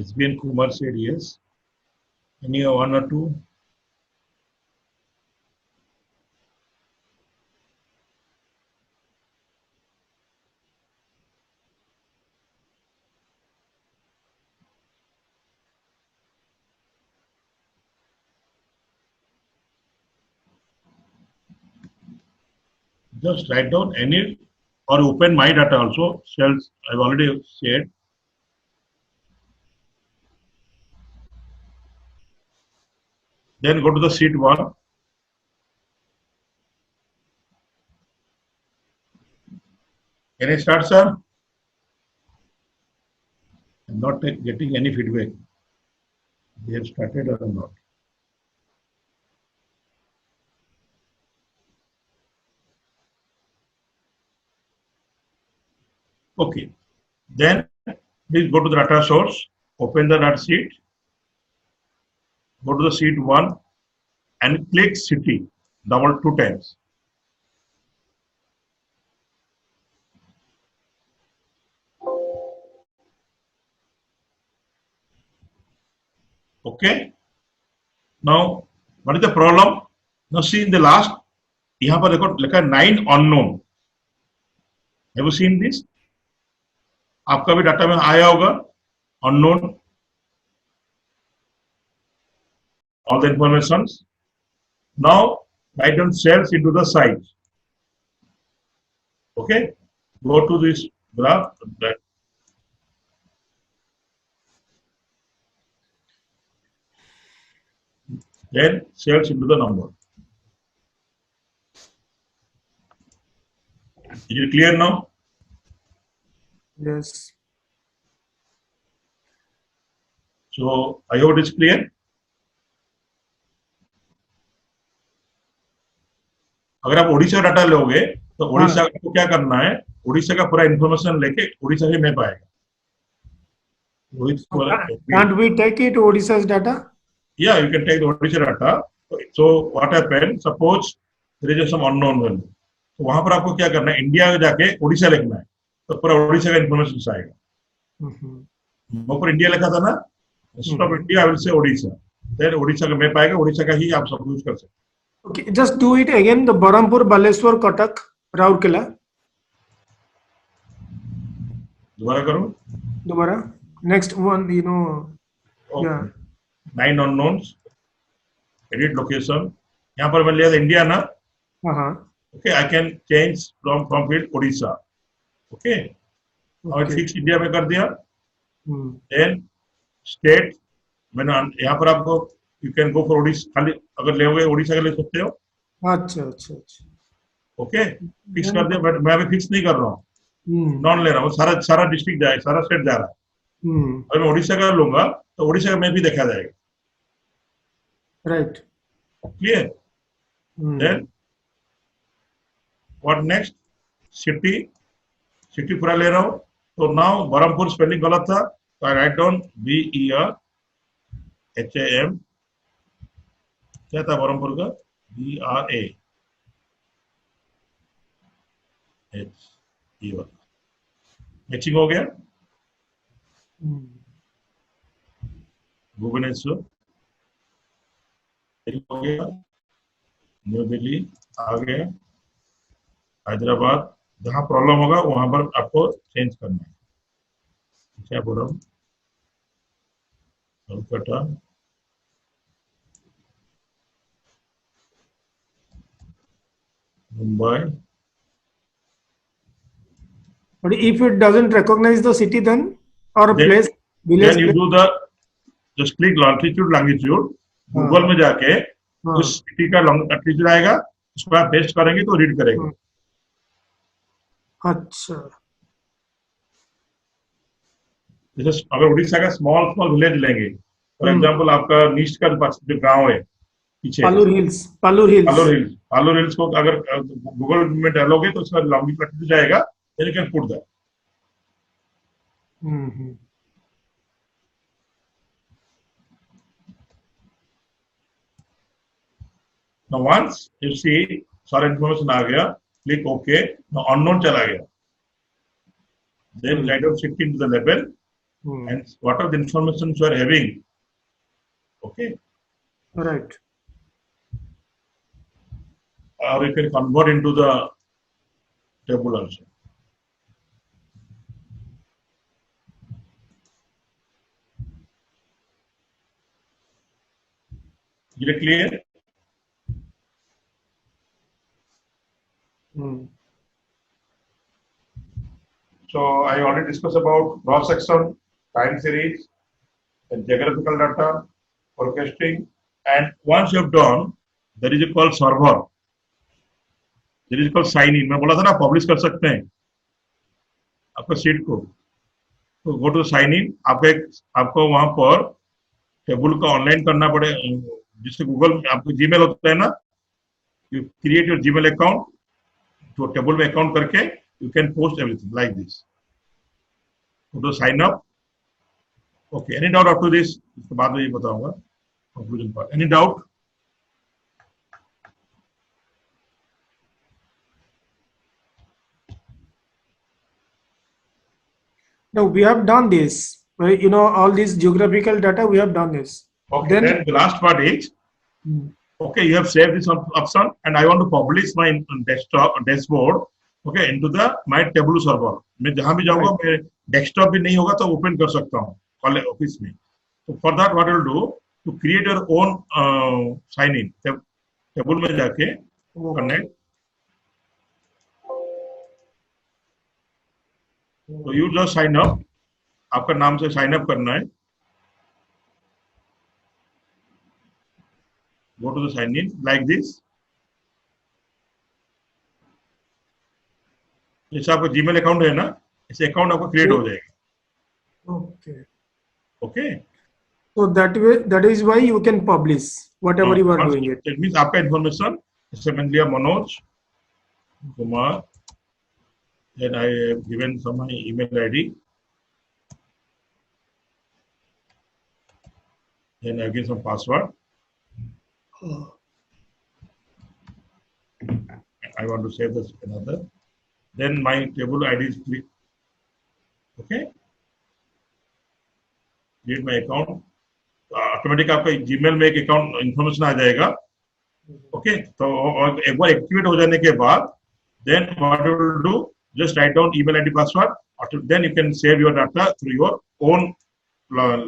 SBN Kumar said yes. Any one or two? Just write down any or open my data also. Cells I've already said. Then go to the sheet 1. Can I start, sir? I'm not getting any feedback. They have started or not. Okay. Then please go to the data source, open the data sheet, go to the sheet 1 and click city, double 2 times. Okay. Now, what is the problem? Now see in the last, यहाँ पर देखो लिखा 9 unknown. Have you seen this? आपका भी data में आया होगा unknown. All the informations. Now write down cells into the size. Okay. Go to this graph. Then cells into the number. Is it clear now? Yes. So I hope it is clear. अगर आप Orissa data लोगे तो उड़ीसा को क्या करना है, उड़ीसा का पूरा इंफॉर्मेशन लेके उड़ीसा ही मैप आएगा. Can't we take it Odisha's data? Yeah, you can take the Odisha data. So what happened? Suppose there is some unknown value. तो वहां पर आपको क्या करना है, इंडिया जाके उड़ीसा लिखना है तो पूरा उड़ीसा का इंफॉर्मेशन आएगा. वहां पर इंडिया लिखा था ना, instead of India I will say Orissa, then Orissa का मैप आएगा, उड़ीसा का ही आप सब यूज कर सकते हैं. Okay, just do it again. The Berhampur, Baleswar, Cuttack, Rourkela. दोबारा करो. Dobara. Next one, Okay. yeah. 9 unknowns. Edit location. यहाँ पर मैं लिया था इंडिया ना. Okay, I can change from field Odisha. Okay. और फिक्स इंडिया में कर दिया. Then state मैंने यहाँ पर आपको you can go for Odisha, खाली अगर ले होगे उड़ीसा का ले सकते हो. अच्छा अच्छा अच्छा. ओके, फिक्स कर दिया. बट मैं अभी फिक्स नहीं कर रहा हूँ, नॉन ले रहा हूँ. सारा डिस्ट्रिक्ट जाए, सारा स्टेट जा रहा है. अगर मैं उड़ीसा का लूंगा तो उड़ीसा का में भी देखा जाएगा. Right. Clear. Then what next? City पूरा ले रहा हूँ. तो नाउ बरहमपुर स्पेलिंग गलत था तो आई राइट डाउन BERHAM. क्या था बरहमपुर का? BRAHE. मैचिंग हो गया. भुवनेश्वर हो गया, न्यू दिल्ली आ गया, हैदराबाद. जहां प्रॉब्लम होगा वहां पर आपको चेंज करना है. Visakhapatnam, Kolkata, Mumbai. But if it doesn't recognize the city then, or a Then- place, village, Then you do just click longitude. Google में जाके उस सिटी का लॉन्गिट्यूड आएगा, उसको आप पेस्ट करेंगे तो रीड करेगा. अच्छा. जैसे अगर उड़ीसा का स्मॉल विलेज लेंगे, फॉर एग्जांपल आपका नीस्ट का जो गांव है पीछे, पालूर हिल्स को अगर गूगल में डालोगे तो उसका लॉन्गिट्यूड जाएगा. Then you can put that. Now once you see सारा इन्फॉर्मेशन आ गया, क्लिक ओके. Now unknown चला गया. Then write down 16 to the level. and what are the information you are having. Okay, Right. or you can convert into the table also. Is it clear? Hmm. So I already discussed about cross section, time series, and geographical data, forecasting, and once you have done, there is a called server. There is called sign in. मैं बोला था ना publish कर सकते हैं आपका seat को. तो गो टू साइन इन. आपको वहां पर टेबल का ऑनलाइन करना पड़े. जिससे गूगल आपको जीमेल होता है ना, you create your Gmail account, तो टेबल में अकाउंट करके you can post everything like this. तो sign up. Okay, any doubt up to this? इसके बाद में ये बताऊंगा conclusion part. Any doubt? No, we have done this. You know, all these geographical data, we have done this. Okay, then the last part is, okay, you have saved this option and I want to publish my desktop dashboard, okay, into the my table server. मैं जहां भी जाऊंगा मैं desktop भी नहीं होगा तो open कर सकता हूँ कॉलेज ऑफिस में. So for that what you will do, to create your own sign in. Table में जाके connect. तो you just sign up. आपका नाम से साइन अप करना है. Go to the sign in like this. जैसे आपका जीमेल अकाउंट है ना, ऐसे अकाउंट आपका क्रिएट हो जाएगा. Okay. Okay. So that is why you can publish whatever you are doing it. It means आपका इन्फॉर्मेशन, जैसे मैंने लिया Manoj Kumar, then I have given some my email ID, then I give some password. I want to save this another. Then my table ID is click. Okay. Create my account. Automatic आपका Gmail में एक account information आ जाएगा. Okay, तो एक बार activate हो जाने के बाद then what you will do, just write down email ID password, then you can save your data through your own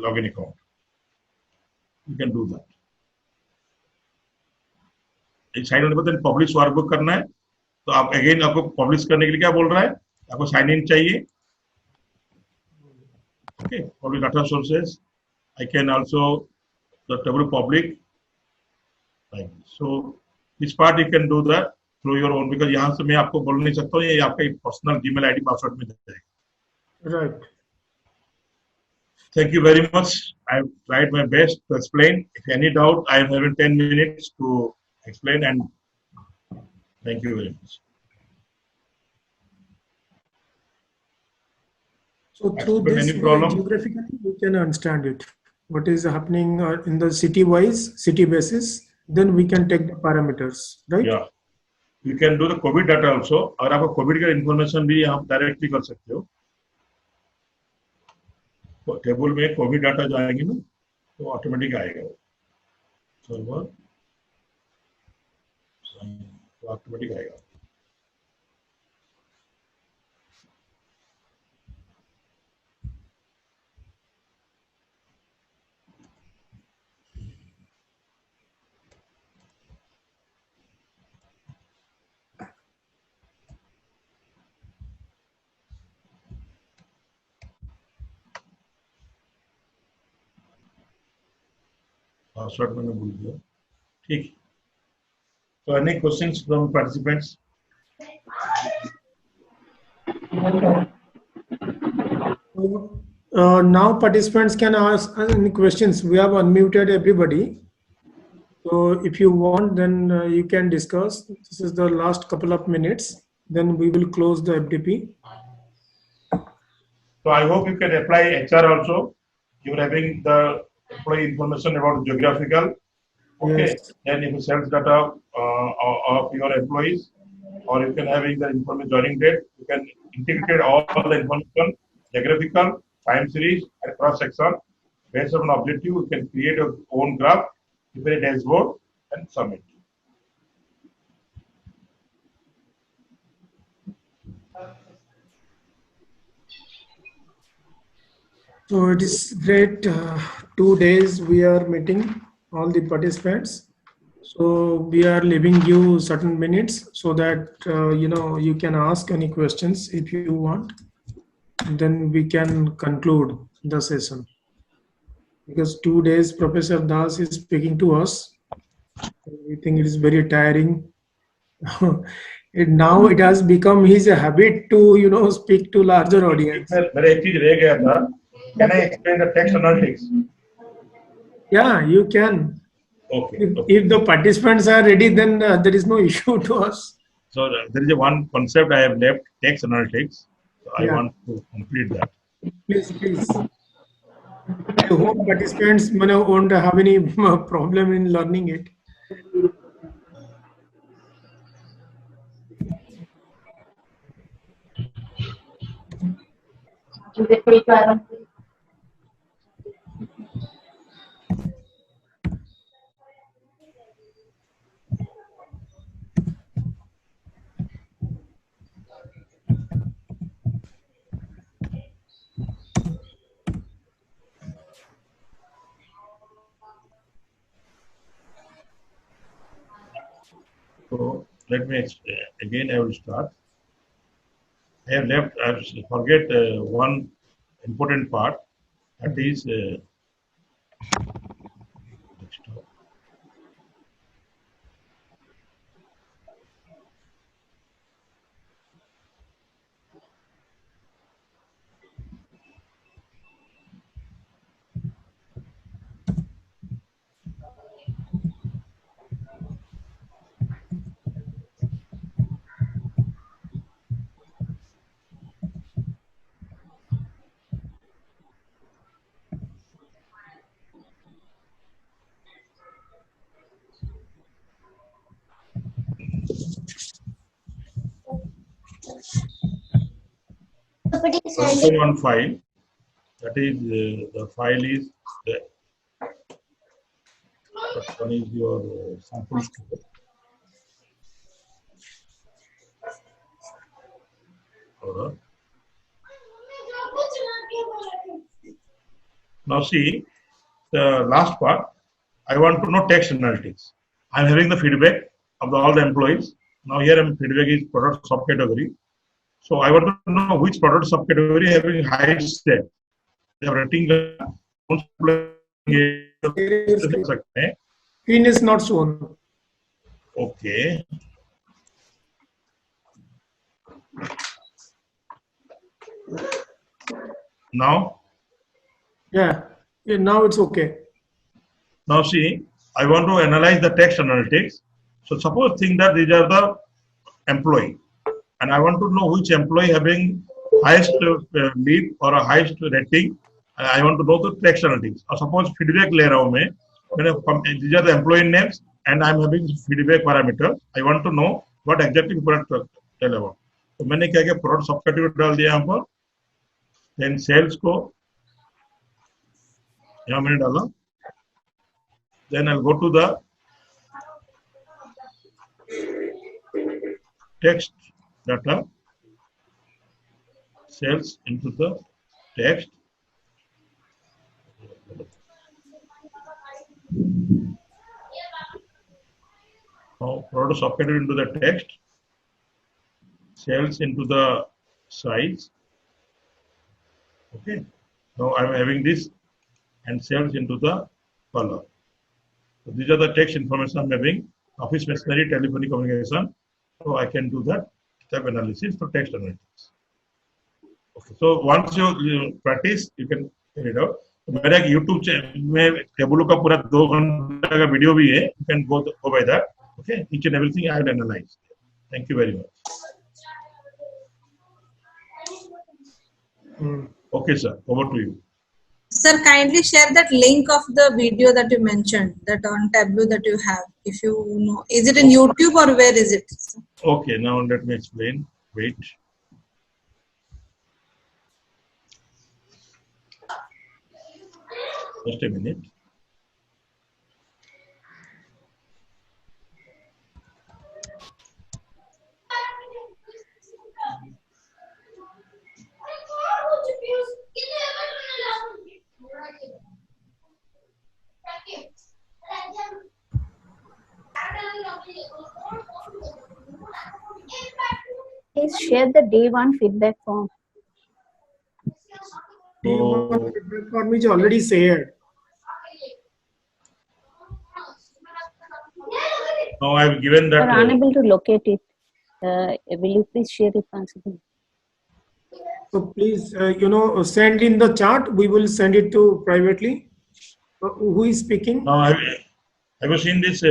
login account. You can do that. एक साइन होने पर देन पब्लिश वर्कबुक करना है. तो आप अगेन आपको publish करने के लिए क्या बोल रहा है, आपको साइन इन चाहिए. Okay, public data sources. I can also the table public, like so. This part you can do that through your own, because यहाँ से मैं आपको बोल नहीं सकता हूँ, ये आपका पर्सनल जीमेल आईडी पासवर्ड में जाएगा. Right. Thank you very much. I have tried my best to explain. If any doubt, I am having 10 minutes to explain, and thank you very much. So through this Any problem? geographically, we can understand it. What is happening in the city basis, then we can take the parameters, right? Yeah. You can do the COVID data also. और आपको COVID का information भी आप directly कर सकते हो. तो table में कोविड डाटा जाएंगे ना, तो ऑटोमेटिक आएगा सर्वर, ऑटोमेटिक आएगा. पासवर्ड मैंने भूल गया. ठीक. So any questions from participants? Now participants can ask any questions. We have unmuted everybody. So if you want, then you can discuss. This is the last couple of minutes. Then we will close the FDP. So I hope you can apply HR also. You're having the employee information about geographical. Okay. Yes. Then if you sales data of your employees, or you can having the information joining date, you can integrate all the information, geographical, time series and cross section. Based on objective, you can create your own graph, prepare a dashboard, and submit. So it is great. 2 days we are meeting all the participants. So we are leaving you certain minutes so that you can ask any questions if you want. Then we can conclude the session. Because 2 days Professor Das is speaking to us. We think it is very tiring. Now it has become his habit to speak to larger audience. मेरा एक चीज रह गया था. Can I explain the text analytics? Yeah, you can. Okay. If the participants are ready, then there is no issue to us. So there is one concept I have left, text analytics. So I Yeah. want to complete that. Please. I hope participants won't have any problem in learning it. So let me again. I will start. I have left. I forget one important part. That is. Open one file. That is the file is there. That one is your sample store. Alright. Now see the last part. I want to know text analytics. I am having the feedback of all the employees. Now here feedback is product subcategory. So I want to know which product subcategory having highest step. They are rating the Screen is not shown. Okay. Now Yeah, now it's okay. Now see, I want to analyze the text analytics. So suppose think that these are the employee, and I want to know which employee having highest lead or a highest rating. I want to know the text analytics. Or suppose feedback layer में, these are the employee names, and I'm having feedback parameter. I want to know what exactly product tell about. तो मैंने क्या किया product subcategory डाल दिया यहाँ पर. Then sales को यहाँ मैंने डाला. Then I'll go to the text data, sales into the text. Now product subcategory into the text, sales into the size. Okay. Now I'm having this and sales into the color. So these are the text information I'm having. Office machinery, telephony communication. So I can do that step analysis for text analytics. Okay. So once you practice, you can figure it out. मेरा एक YouTube channel में टेबुलो का पूरा 2 घंटे का video भी है. You can go by that. Okay. Each and everything I will analyze. Thank you very much. Okay, sir. Over to you. Sir, kindly share that link of the video that you mentioned, that on Tableau that you have. If you know, is it in YouTube or where is it? Okay, now let me explain. Wait. Just a minute. Please share the day one feedback form. So, Feedback form is already shared. now I have given We that. are unable to locate it. Will you please share it once again? So please, send in the chat. We will send it to privately. Who is speaking? Now, have you seen this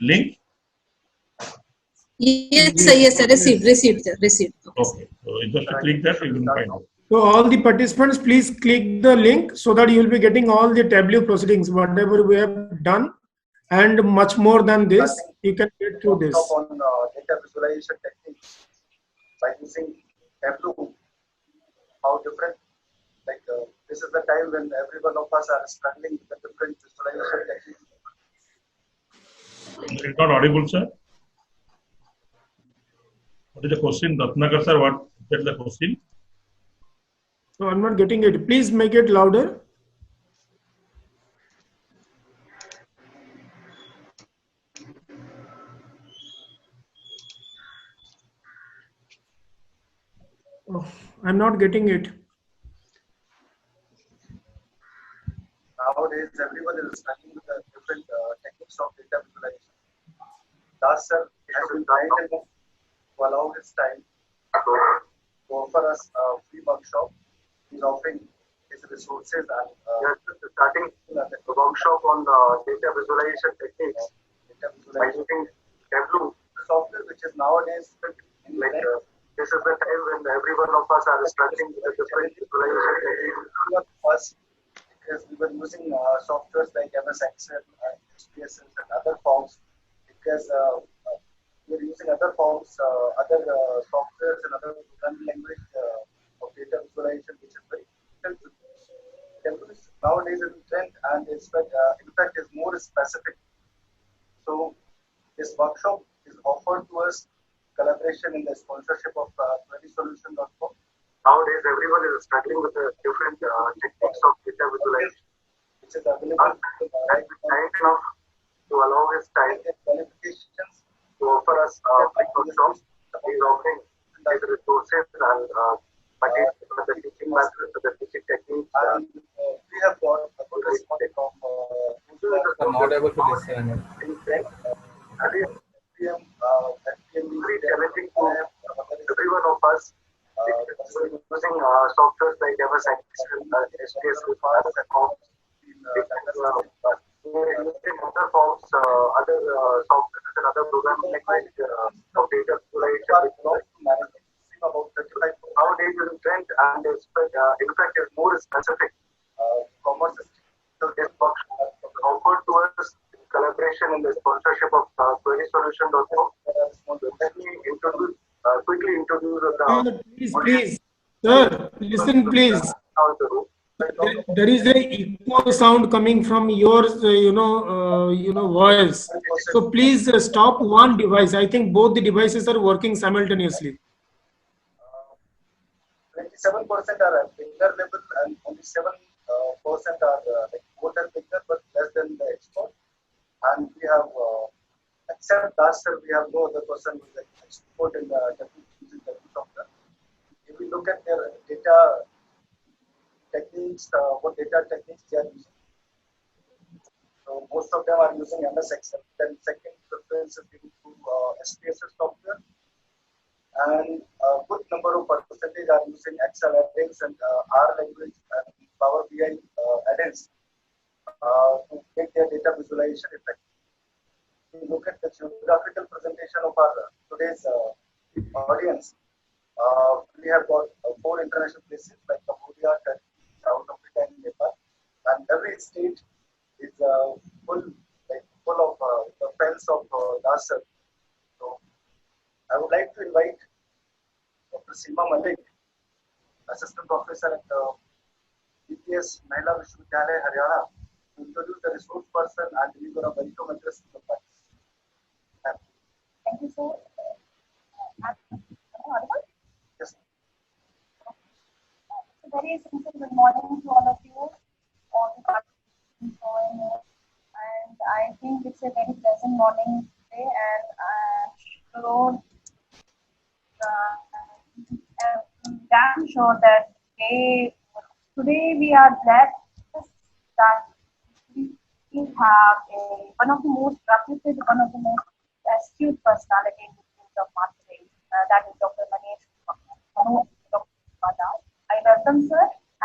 link? Yes, sir. Yes, sir. Received, sir. Received. Okay. So just click that, you can find it. So all the participants, please click the link so that you will be getting all the Tableau proceedings, whatever we have done, and much more than this. You can get through this. On data visualization techniques by using Tableau, how different, this is the time when every one of us are struggling with the different visualization techniques. It's not audible, sir. What is the question? Ratnakar sir, what is the question? So I'm not getting it. Please make it louder. Oh, I'm not getting it. Nowadays, everyone is struggling with the different techniques of data visualization. Das sir has been trying to allow his time to offer us a free workshop. He's offering his resources and starting the workshop on data visualization techniques by using Tableau software, which is nowadays this is the time when every one of us are struggling with the different visualization techniques. Because we were using softwares like MS Excel, SPSS, and other forms. Because we were using other forms, other softwares, and other programming language of data visualization, which is very difficult. Tableau is nowadays in trend, and in fact is more specific. So this workshop is offered to us collaboration in the sponsorship of QuerySolution.com. Nowadays, everyone is struggling with the different techniques of data visualization, which is available right enough to allow his time and qualifications to offer us free workshops. He's offering his resources and the teaching methods, the teaching techniques. And we have got a good response from I'm not able to listen. FPM is very challenging to every one of us. Using softwares like MS Excel, SPS, other forms, using other forms, other softwares and other programming language of data visualization. Nowadays is in trend and in fact is more specific. Commerce system. So this workshop offered to us in collaboration in the sponsorship of QuerySolution.com. Let me quickly introduce the Please, sir, listen, please. There is a echo sound coming from your, voice. So please stop one device. I think both the devices are working simultaneously. 27% are at beginner level, and only 7% are more than beginner but less than the expert. And we have, except last year, we have no other person who is an expert in the using the software. If we look at their data techniques, what data techniques they are using. So most of them are using MS Excel. Then second preference is given to SPSS software. And a good number of percentage are using Excel add-ins and R language and Power BI add-ins to make their data visualization effective. We look at the geographical presentation of our today's audience. We have got 4 international places like Cambodia, Turkey, South Africa, and Nepal, and every state is full of the fans of DASR. So I would like to invite Dr. Seema Malik, Assistant Professor at the VP ICS Mahila Vishwavidyalaya, Haryana, to introduce the resource person and deliver a welcome address to the parties. Thank you, sir. Yes. It's a very simple good morning to all of you, all the participants join here. And I think it's a very pleasant morning today, and I'm damn sure that today we are blessed that we have one of the most trusted, one of the most astute personality in the field of marketing, that is Dr. Manish Bajaj. I welcome, sir,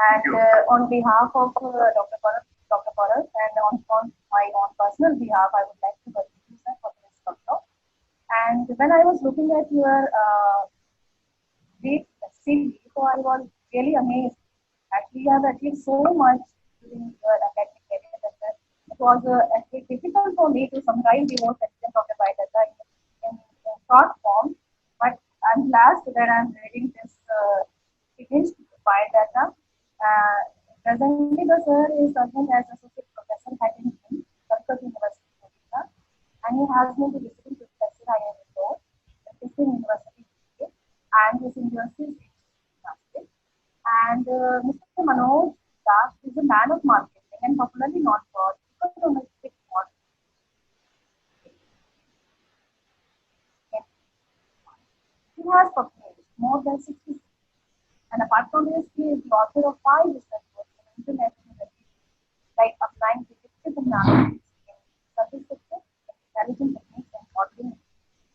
and on behalf of Dr. Paras and on my own personal behalf, I would like to welcome you, sir, for this workshop. And when I was looking at your great CV, so I was really amazed that we have achieved so much during your academic career that it was actually difficult for me to summarize the whole section of the biodata in short form, but I'm glad that I'm reading this finished biodata. Presently, the sir is serving as associate professor at Calcutta University, Odisha, and he has been the visiting professor I am Indore, Christian University, and his university is Nashik. And Mr. Manoj Das is a man of marketing and popularly known for econometric models. He has published more than 60, and apart from this, he is the author of 5 research books on international reviews, like applying predictive analysis in service sector, intelligent techniques and modeling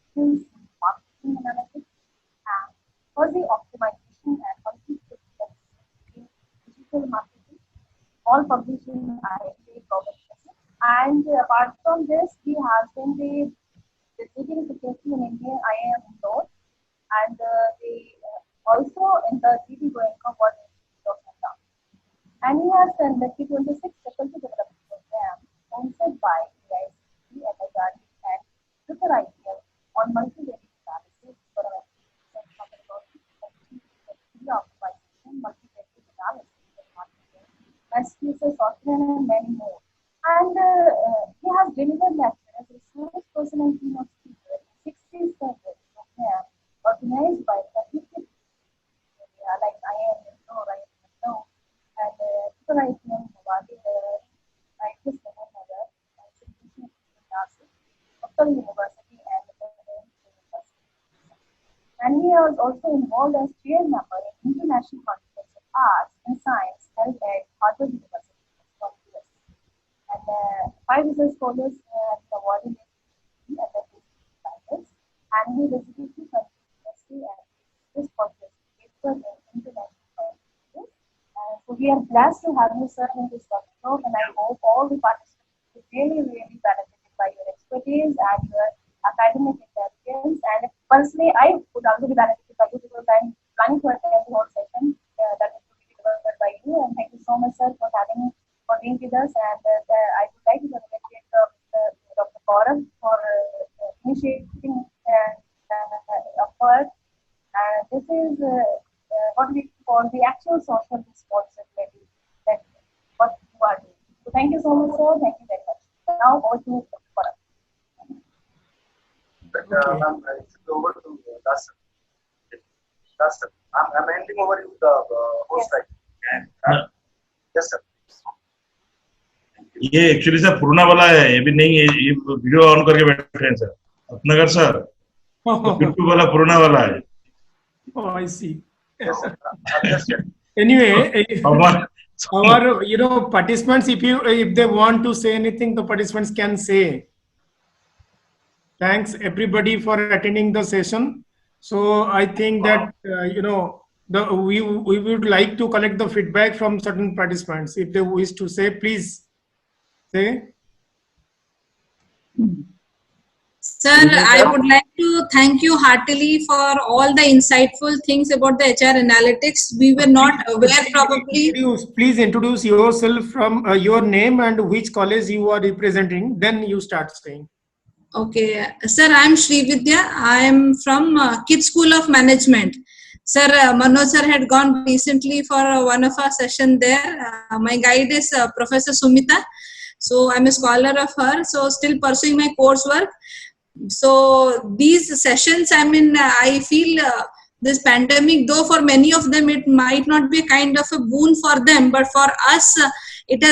skills in marketing analytics, and fuzzy optimization and multi-system in digital marketing, all published in IIT publications. And apart from this, he has been the visiting faculty in India IIM Indore, and also in the GD Goenka World Institute of Mumbai. And he has conducted 26 faculty development programs sponsored by AICTE, MHRD, and Super IPL on multivariate analysis, optimization, multivariate analysis, mass user software, and many more. And he has delivered lectures as a resource person and keynote speaker in 60 surveys programs organized by faculty like IIM Indore, and Super IPM Mumbai, IIT Nagar, Utkal University, and University. And he was also involved as chair member in International Conference of Arts and Science held at Harvard University from US. And 5 research scholars awarded in and he visited 2 countries, USA and this conference paper in international conferences. So we are blessed to have you, sir, in this workshop, and I hope all the participants will really benefited by your expertise and your academic intelligence. And personally, I would also be benefited by you because I'm planning to attend the whole session that is to be delivered by you. And thank you so much, sir, for being with us. And I would like to congratulate Dr. Gaurav for initiating effort. This is what we call the actual social responsibility that what you are doing. So thank you so much, sir. Thank you very much. Now over to Gaurav. I'm over to Das. I'm handing over you the host right. Yes, sir. ये actually sir पुराना वाला है, ये भी नहीं है, ये video on करके बैठे हैं सर अपनगर सर, यूट्यूब वाला पुराना वाला है. Oh, I see. Yes, sir. Understand. Anyway, our our participants, if they want to say anything, the participants can say. Thanks everybody for attending the session. So I think that we would like to collect the feedback from certain participants. If they wish to say, please say. Sir, I would like to thank you heartily for all the insightful things about the HR analytics. We were not aware probably. Please introduce yourself from your name and which college you are representing. Then you start saying. Okay, sir, I am Sri Vidya. I am from Kids School of Management. Sir, Manoj sir had gone recently for one of our session there. My guide is Professor Sumita. So I'm a scholar of her. So still pursuing my coursework. So these sessions, I mean, I feel this pandemic, though for many of them it might not be a kind of a boon for them, but for us it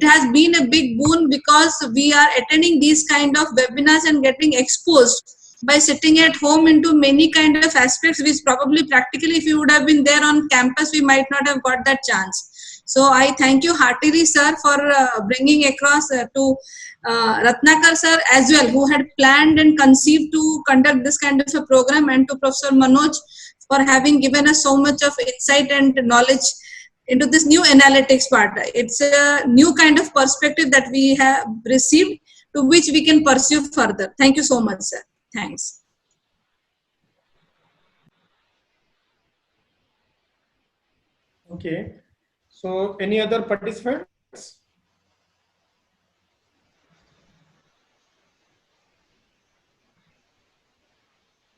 has been a big boon, because we are attending these kind of webinars and getting exposed by sitting at home into many kind of aspects which probably practically if you would have been there on campus we might not have got that chance. So I thank you heartily, sir, for bringing across to Ratnakar sir as well, who had planned and conceived to conduct this kind of a program, and to Professor Manoj for having given us so much of insight and knowledge into this new analytics part. It's a new kind of perspective that we have received, to which we can pursue further. Thank you so much, sir. Thanks. Okay. So any other participants?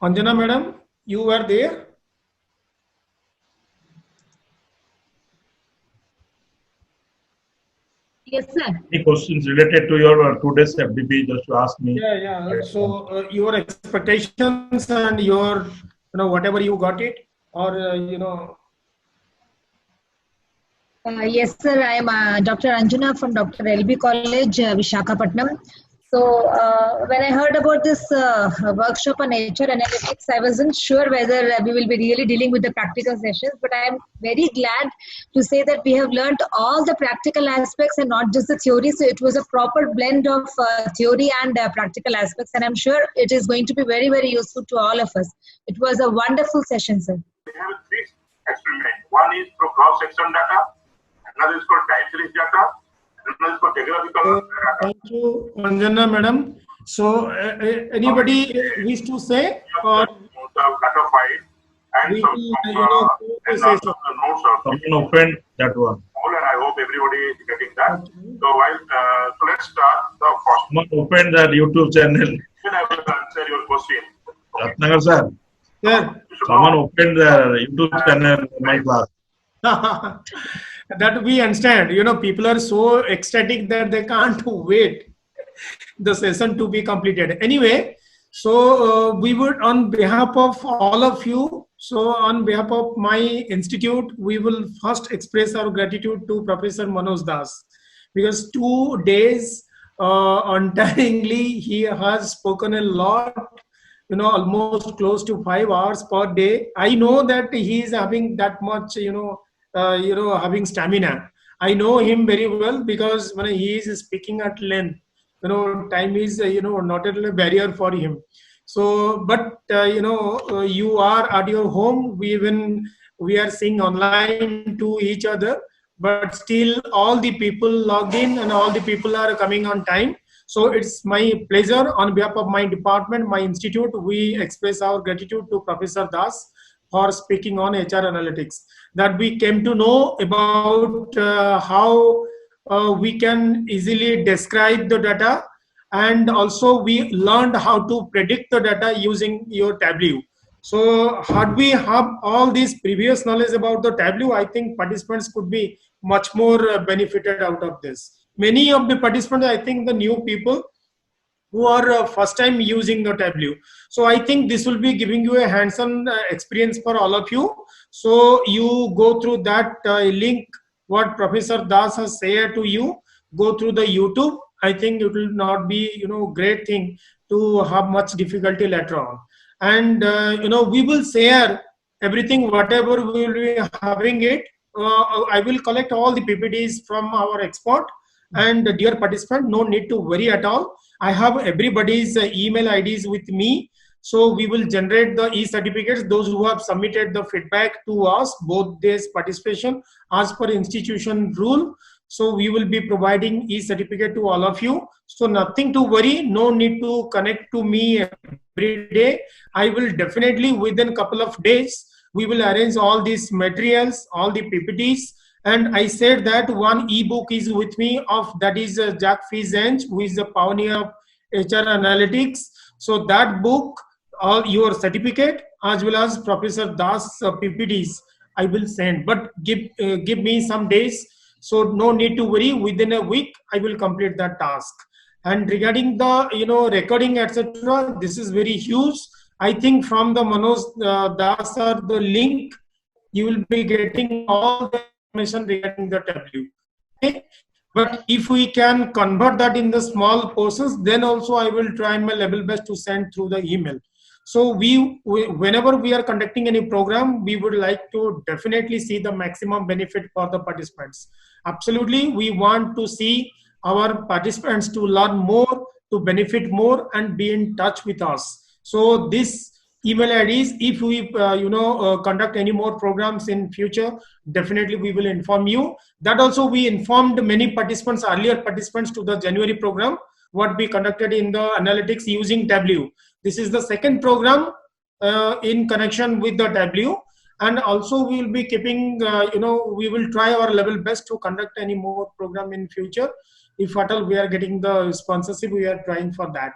Anjana madam, you were there? Yes, sir. Any questions related to your 2 days FDP, just to ask me? Yeah. So your expectations and your, whatever you got it, or Yes, sir. I am Dr. Anjana from Dr. LB College, Visakhapatnam. So when I heard about this workshop on HR analytics, I wasn't sure whether we will be really dealing with the practical sessions, but I am very glad to say that we have learned all the practical aspects and not just the theory. So it was a proper blend of theory and practical aspects, and I'm sure it is going to be very, very useful to all of us. It was a wonderful session, sir. We have 3 experiments. One is for cross-section data, another is for time series data, another is for geographical data. Thank you, Anjana madam. So anybody wish to say, or Cutoff file and we some will, and say also the notes are someone opened that one. And I hope everybody is getting that. So while so let's start the first. Someone opened that YouTube channel. Then I will answer your question. Ratnakar sir. Yeah. Someone opened the YouTube channel in my class. That we understand. People are so ecstatic that they can't wait the session to be completed. Anyway, so we would, on behalf of all of you, so on behalf of my institute, we will first express our gratitude to Professor Manoj Das, because 2 days untiringly he has spoken a lot, almost close to 5 hours per day. I know that he is having that much, having stamina. I know him very well, because when he is speaking at length, time is, not a barrier for him. So, but, you are at your home, we are seeing online to each other, but still all the people logged in and all the people are coming on time. So it's my pleasure on behalf of my department, my institute, we express our gratitude to Professor Das for speaking on HR analytics, that we came to know about how we can easily describe the data, and also we learned how to predict the data using your Tableau. So had we have all this previous knowledge about the Tableau, I think participants could be much more benefited out of this. Many of the participants, I think the new people who are first time using the Tableau. So I think this will be giving you a hands-on experience for all of you. So you go through that link, what Professor Das has shared to you, go through the YouTube. I think it will not be, great thing to have much difficulty later on. And, we will share everything, whatever we will be having it. I will collect all the PPTs from our expert. And dear participant, no need to worry at all. I have everybody's email IDs with me. So we will generate the e-certificates, those who have submitted the feedback to us, both this participation as per institution rule. So we will be providing e-certificate to all of you. So nothing to worry, no need to connect to me every day. I will definitely within a couple of days, we will arrange all these materials, all the PPTs. And I said that one ebook is with me that is Jack Fizenge, who is the pioneer of HR analytics. So that book, all your certificate as well as Professor Das PPTs I will send, but give me some days. So no need to worry. Within a week, I will complete that task. And regarding the recording etc., this is very huge. I think from the Manoj Das sir, the link, you will be getting all the information regarding the W. Okay? But if we can convert that in the small portions, then also I will try my level best to send through the email. So whenever we are conducting any program, we would like to definitely see the maximum benefit for the participants. Absolutely, we want to see our participants to learn more, to benefit more, and be in touch with us. So this email IDs, if we conduct any more programs in future, definitely we will inform you. That also we informed many participants, earlier participants, to the January program what we conducted in the analytics using W. This is the second program in connection with the W, and also we will be keeping we will try our level best to conduct any more program in future. If at all we are getting the sponsorship, we are trying for that.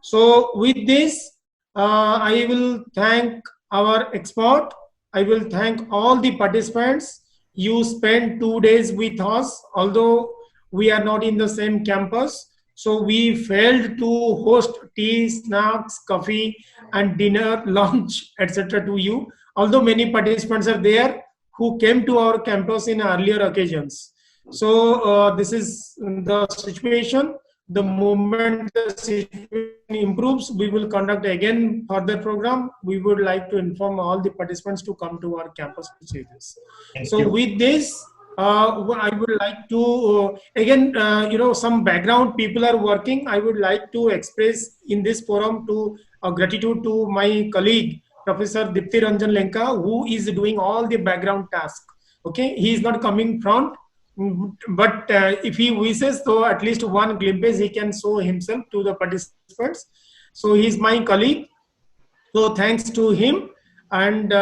So with this, I will thank our expert. I will thank all the participants. You spent 2 days with us, although we are not in the same campus. So we failed to host tea, snacks, coffee, and dinner, lunch, etc. to you. Although many participants are there who came to our campus in earlier occasions. So this is the situation. The moment the situation improves, we will conduct again further program. We would like to inform all the participants to come to our campus to see this. So with this, I would like to again, some background people are working. I would like to express in this forum to gratitude to my colleague Professor Dipti Ranjan Lenka, who is doing all the background tasks. Okay, he is not coming front, but if he wishes, so at least one glimpse he can show himself to the participants. So he is my colleague. So thanks to him. And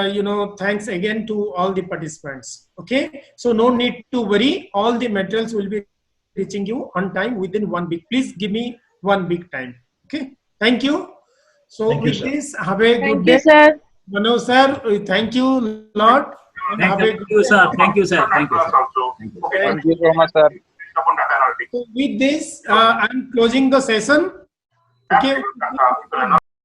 thanks again to all the participants. Okay, so no need to worry, all the materials will be reaching you on time within 1 week. Please give me 1 week time. Okay, thank you. So Thank you, with sir. this, have a good Thank day. you, sir. Manoj sir, thank you a lot. And have a Thank good you, day. sir. Thank you, sir. Thank you, sir. Thank you. Thank you so much, sir. So with this, I'm closing the session. Okay.